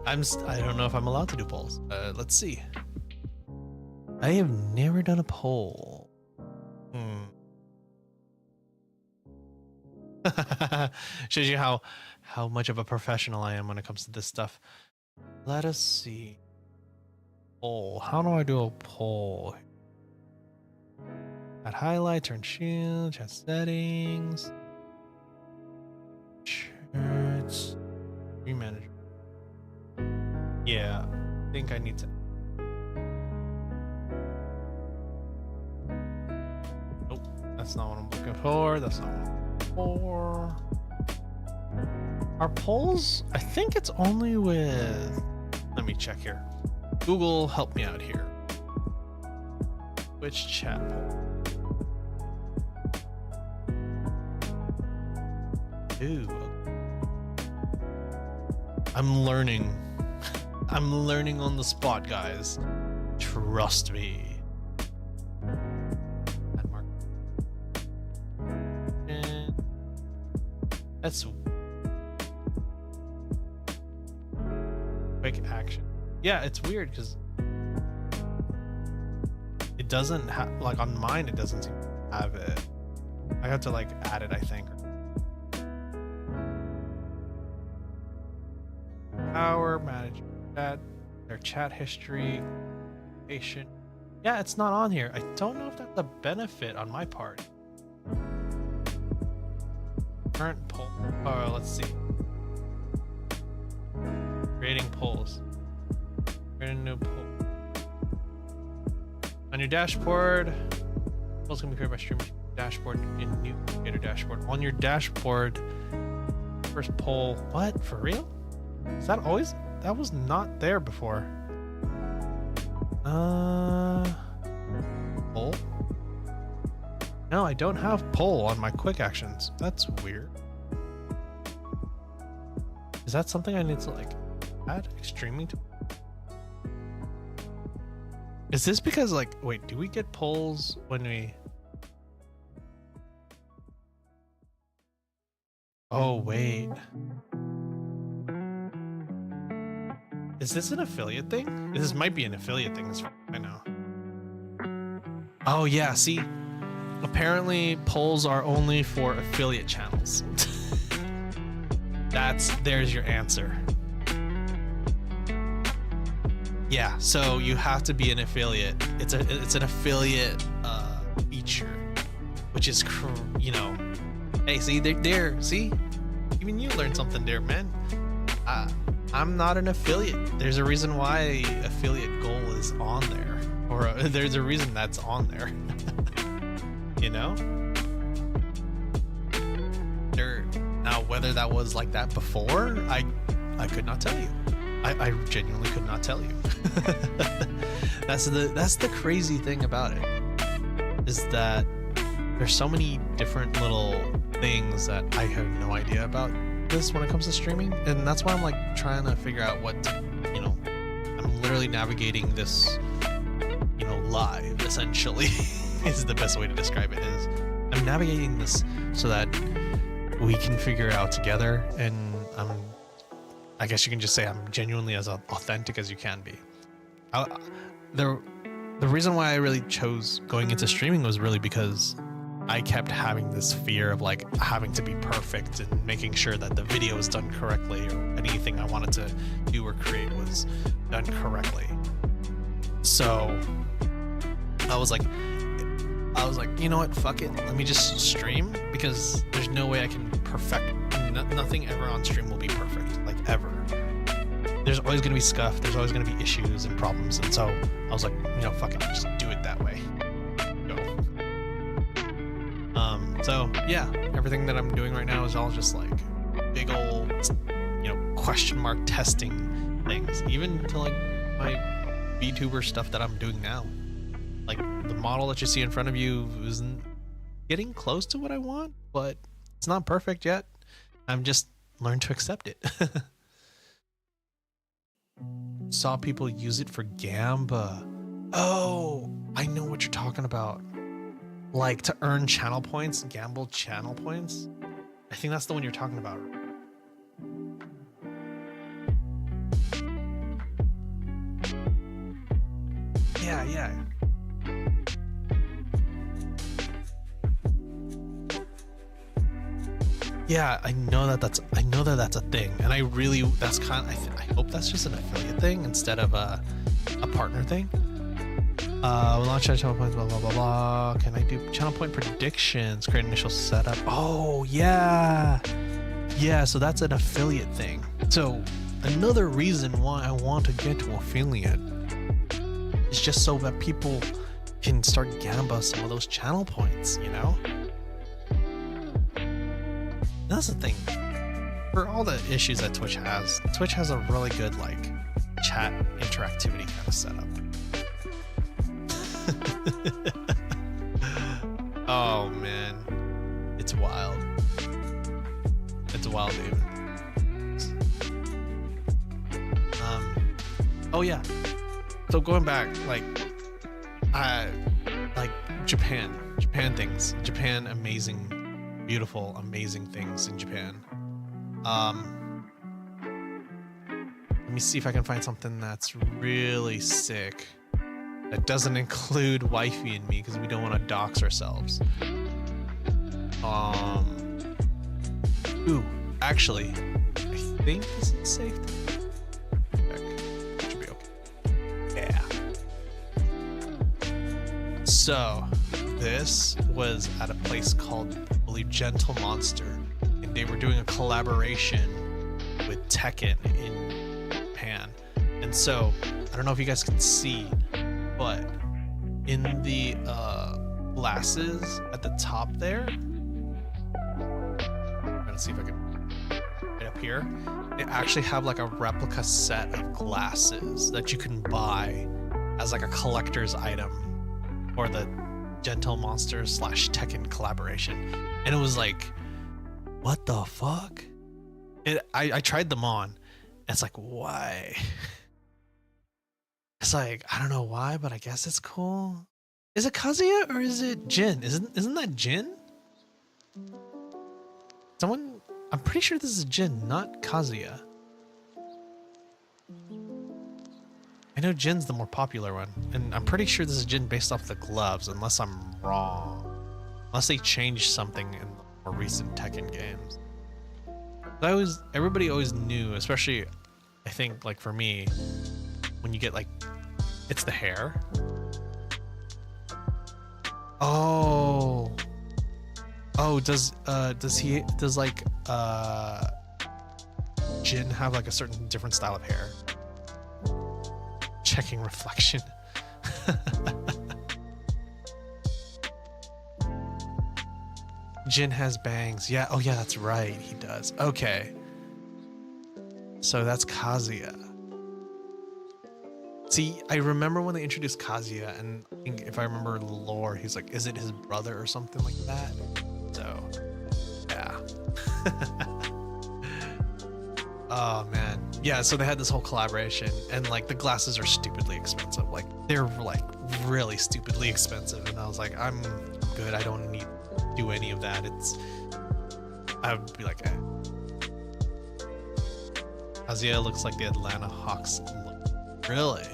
I don't know if I'm allowed to do polls. Let's see. I have never done a poll. Shows you how much of a professional I am when it comes to this stuff. Let us see. Poll. How do I do a poll? Add highlight, turn shield, chat settings, charts, remanager. Yeah, I think I need to. Nope, that's not what I'm looking for. That's not what I'm looking for. Are polls? I think it's only with. Let me check here. Google, help me out here. Which chat poll? Ooh. I'm learning. I'm learning on the spot, guys. Trust me. And that's quick action. Yeah, it's weird because it doesn't have, like on mine, it doesn't seem to have it. I have to like add it, I think. Power, manage chat, their chat history, patient. Yeah, it's not on here. I don't know if that's a benefit on my part. Current poll. Oh, let's see. Creating polls. Create a new poll. On your dashboard, polls can be created by streamers. Dashboard in new creator dashboard. On your dashboard, first poll. What? For real? Is that always? That was not there before. Poll? No, I don't have poll on my quick actions. That's weird. Is that something I need to like add streaming to? Is this because like, wait, do we get polls when we? Oh, wait. Is this an affiliate thing? This might be an affiliate thing, as far as I know. Oh yeah, see? Apparently polls are only for affiliate channels. There's your answer. Yeah, so you have to be an affiliate. It's an affiliate feature, which is, you know, hey, see, there, see? Even you learned something there, man. I'm not an affiliate. There's a reason why affiliate goal is on there, or there's a reason that's on there. You know? Now, whether that was like that before, I could not tell you. I genuinely could not tell you. That's the crazy thing about it, is that there's so many different little things that I have no idea about this when it comes to streaming, and that's why I'm like trying to figure out what to, you know, I'm literally navigating this, you know, live essentially is the best way to describe it. Is I'm navigating this so that we can figure it out together, and I guess you can just say I'm genuinely as authentic as you can be. The reason why I really chose going into streaming was really because I kept having this fear of like having to be perfect and making sure that the video was done correctly, or anything I wanted to do or create was done correctly. So I was like, you know what, fuck it, let me just stream, because there's no way I can perfect, nothing ever on stream will be perfect, like ever. There's always gonna be scuff, there's always gonna be issues and problems, and so I was like, you know, fuck it, just do it that way. Go. So yeah, everything that I'm doing right now is all just like big old, you know, question mark testing things, even to like my VTuber stuff that I'm doing now. Like the model that you see in front of you isn't getting close to what I want, but it's not perfect yet. I'm just learned to accept it. Saw people use it for Gamba. Oh, I know what you're talking about. Like to earn channel points, gamble channel points. I think that's the one you're talking about. Yeah. Yeah, I know that's a thing, and I really, that's kind of, I hope that's just an affiliate thing instead of a partner thing. We'll launch channel points, blah blah blah blah. Can I do channel point predictions? Create initial setup. Oh yeah, so that's an affiliate thing. So another reason why I want to get to affiliate is just so that people can start gamba some of those channel points, you know? That's the thing. For all the issues that Twitch has a really good like chat interactivity kind of setup. Oh man, it's wild. It's wild, David. Oh yeah. So going back, like Japan things, Japan, amazing, beautiful, amazing things in Japan. Let me see if I can find something that's really sick that doesn't include wifey and me, because we don't want to dox ourselves. Ooh, actually, I think this is safe. Should be okay. Yeah. So, this was at a place called, I believe, Gentle Monster, and they were doing a collaboration with Tekken in Japan. And so, I don't know if you guys can see, but in the glasses at the top there, I'm gonna see if I can right up here, they actually have like a replica set of glasses that you can buy as like a collector's item for the Gentle Monster / Tekken collaboration. And it was like, what the fuck? I tried them on. It's like, why? It's like, I don't know why, but I guess it's cool. Is it Kazuya or is it Jin? Isn't that Jin? Someone, I'm pretty sure this is Jin, not Kazuya. I know Jin's the more popular one, and I'm pretty sure this is Jin based off the gloves, unless I'm wrong. Unless they changed something in the more recent Tekken games. Everybody always knew, especially, I think, like for me, when you get like, it's the hair. Oh, does like Jin have like a certain different style of hair? Checking reflection. Jin has bangs. Yeah. Oh yeah, that's right. He does. Okay. So that's Kazuya. See, I remember when they introduced Kazuya, and I think if I remember the lore, he's like, is it his brother or something like that? So, yeah. Oh man. Yeah, so they had this whole collaboration, and like the glasses are stupidly expensive. Like they're like really stupidly expensive, and I was like, I'm good. I don't need to do any of that. I would be like, Azia looks like the Atlanta Hawks look. Really?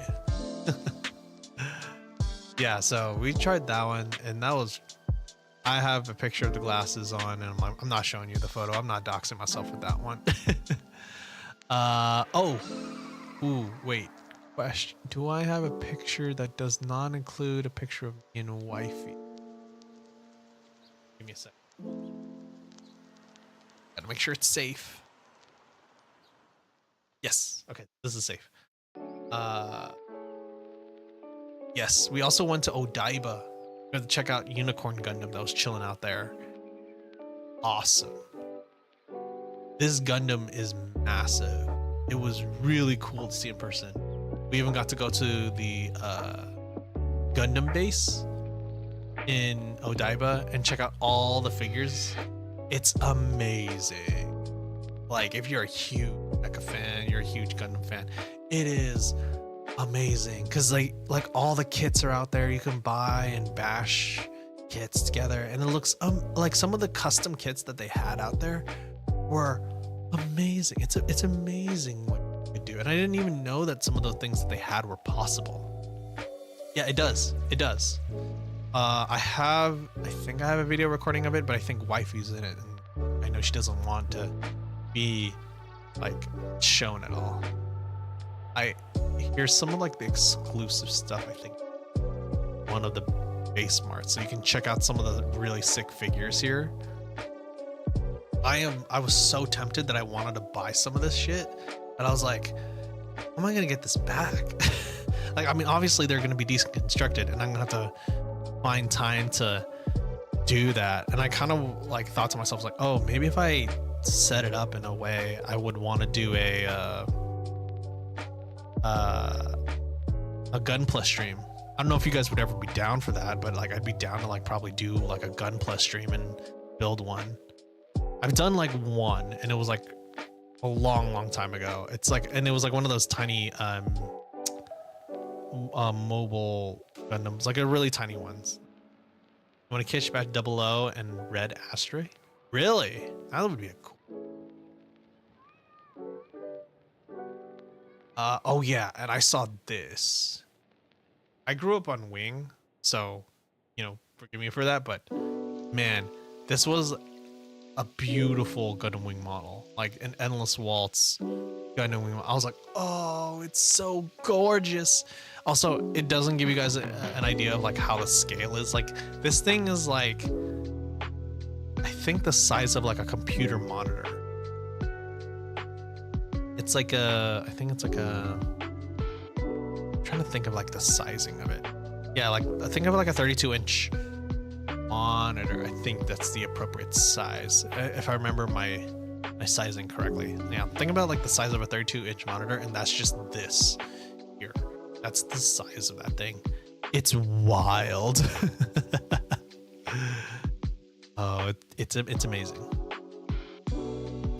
Yeah, so we tried that one, and that was. I have a picture of the glasses on, and I'm not showing you the photo. I'm not doxing myself with that one. Oh. Ooh, wait. Question. Do I have a picture that does not include a picture of me and wifey? Give me a sec. Gotta make sure it's safe. Yes. Okay, this is safe. Yes, we also went to Odaiba. We had to check out Unicorn Gundam that was chilling out there. Awesome. This Gundam is massive. It was really cool to see in person. We even got to go to the Gundam base in Odaiba and check out all the figures. It's amazing. Like, if you're a huge Mecha fan, you're a huge Gundam fan, it is amazing because like all the kits are out there. You can buy and bash kits together, and it looks like some of the custom kits that they had out there were amazing. It's amazing what you could do, and I didn't even know that some of those things that they had were possible. Yeah, it does. I think I have a video recording of it, but I think wifey's in it, and I know she doesn't want to be like shown at all. Here's some of like the exclusive stuff. I think one of the base marts, so you can check out some of the really sick figures here. I was so tempted that I wanted to buy some of this shit, and I was like, how am I gonna get this back? Like, I mean, obviously they're gonna be decent constructed, and I'm gonna have to find time to do that. And I kind of like thought to myself, like, oh, maybe if I set it up in a way, I would want to do a Gunpla stream. I don't know if you guys would ever be down for that, but like I'd be down to like probably do like a Gunpla stream and build one. I've done like one, and it was like a long time ago. It's like, and it was like one of those tiny mobile Gundams, like a really tiny ones. You want to catch back 00 and Red Astray? Really? That would be a cool. Oh yeah, and I saw this. I grew up on Wing, so, you know, forgive me for that, but man, this was a beautiful Gundam Wing model, like an Endless Waltz Gundam Wing model. I was like, oh, it's so gorgeous. Also, it doesn't give you guys an idea of like how the scale is. Like, this thing is like, I think the size of like a computer monitor. It's like a, I think it's like a, I'm trying to think of like the sizing of it. Yeah, like I think of like a 32-inch monitor. I think that's the appropriate size, if I remember my sizing correctly. Yeah, think about like the size of a 32-inch monitor, and that's just this here. That's the size of that thing. It's wild. Oh, it's amazing.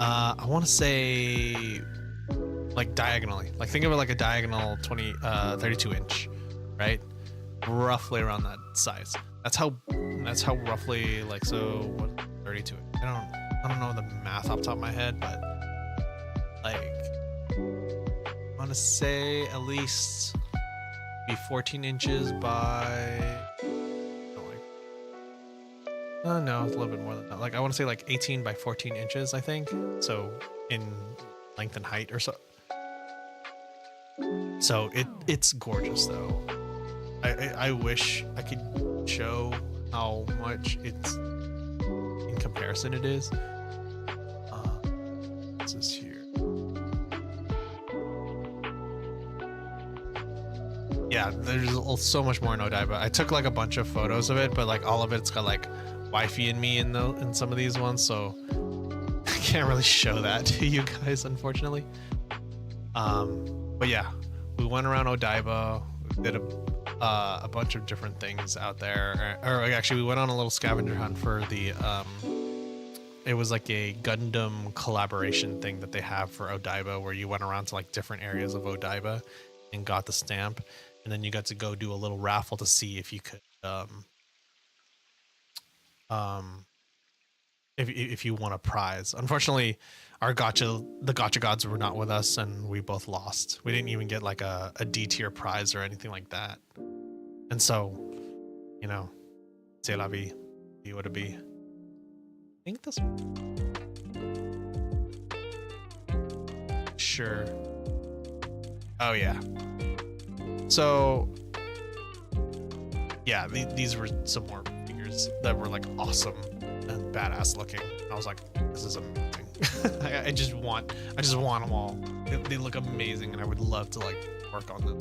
I want to say like diagonally, like think of it like a diagonal 32-inch, right? Roughly around that size. That's how roughly, like, so what, 32. I don't know the math off the top of my head, but like I want to say at least be 14 inches by no, it's a little bit more than that. Like I want to say like 18 by 14 inches, I think. So in length and height or so. So it's gorgeous though. I wish I could show how much it's in comparison it is. This is here. Yeah, there's so much more in Odaiba. I took like a bunch of photos of it, but like all of it's got like wifey and me in some of these ones, so I can't really show that to you guys, unfortunately. But yeah, we went around Odaiba, we did a bunch of different things out there, or actually we went on a little scavenger hunt for the it was like a Gundam collaboration thing that they have for Odaiba, where you went around to like different areas of Odaiba and got the stamp, and then you got to go do a little raffle to see if you could if you want a prize. Unfortunately, the gotcha gods were not with us, and we both lost. We didn't even get like a D tier prize or anything like that. And so, you know, c'est la vie, be what it be. I think this. Sure. Oh yeah. So yeah, these were some more figures that were like awesome and badass looking. I was like, this is amazing. I just want them all. They look amazing, and I would love to like work on them.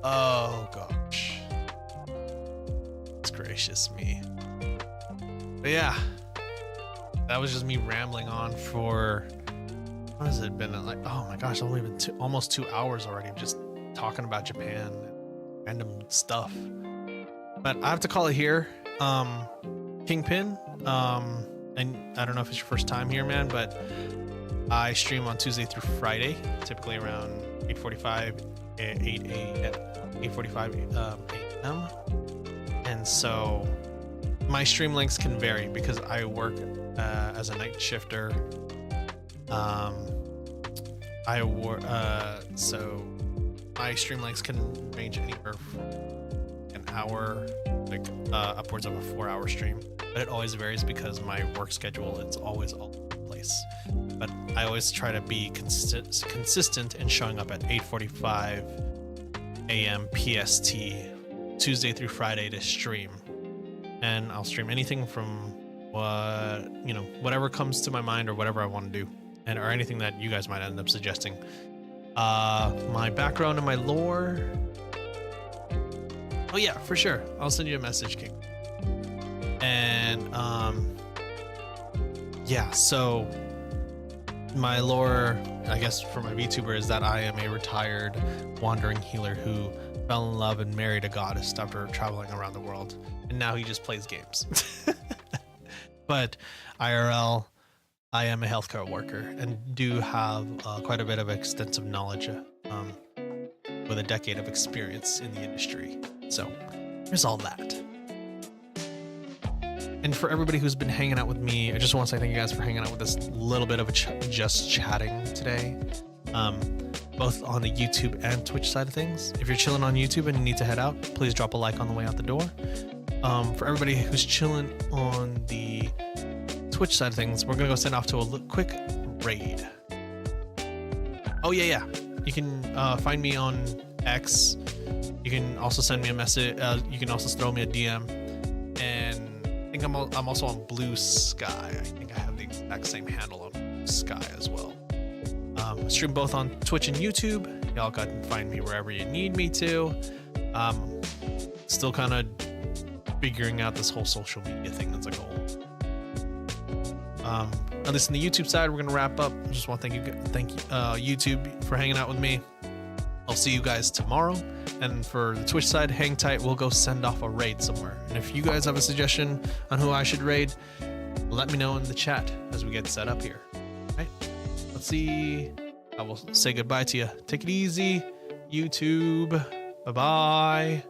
Oh gosh, it's gracious me. But yeah, that was just me rambling on for, what has it been, like, oh my gosh, only been almost 2 hours already just talking about Japan and random stuff. But I have to call it here. Kingpin, and I don't know if it's your first time here, man, but I stream on Tuesday through Friday, typically around 8:45 a.m. And so my stream lengths can vary because I work as a night shifter. So my stream lengths can range anywhere from an hour, like upwards of a 4-hour stream, but it always varies because my work schedule is always all over the place. But I always try to be consistent in showing up at 8:45 a.m. PST Tuesday through Friday to stream, and I'll stream anything from whatever comes to my mind or whatever I want to do, and or anything that you guys might end up suggesting. My background and my lore. Oh yeah, for sure. I'll send you a message, King. And yeah, so my lore, I guess, for my VTuber is that I am a retired wandering healer who fell in love and married a goddess after traveling around the world, and now he just plays games. But IRL, I am a healthcare worker and do have quite a bit of extensive knowledge with a decade of experience in the industry. So there's all that. And for everybody who's been hanging out with me, I just want to say thank you guys for hanging out with us. Little bit of just chatting today, both on the YouTube and Twitch side of things. If you're chilling on YouTube and you need to head out, please drop a like on the way out the door. For everybody who's chilling on the Twitch side of things, we're gonna go send off to a quick raid. Oh yeah, you can find me on X. You can also send me a message. You can also throw me a DM, and I think I'm also on Blue Sky. I think I have the exact same handle on Blue Sky as well. I stream both on Twitch and YouTube. Y'all can find me wherever you need me to. Still kind of figuring out this whole social media thing as a goal. At least on the YouTube side, we're gonna wrap up. I just want to thank you, YouTube, for hanging out with me. I'll see you guys tomorrow. And for the Twitch side, hang tight. We'll go send off a raid somewhere. And if you guys have a suggestion on who I should raid, let me know in the chat as we get set up here. All right, let's see. I will say goodbye to you. Take it easy, YouTube. Bye-bye.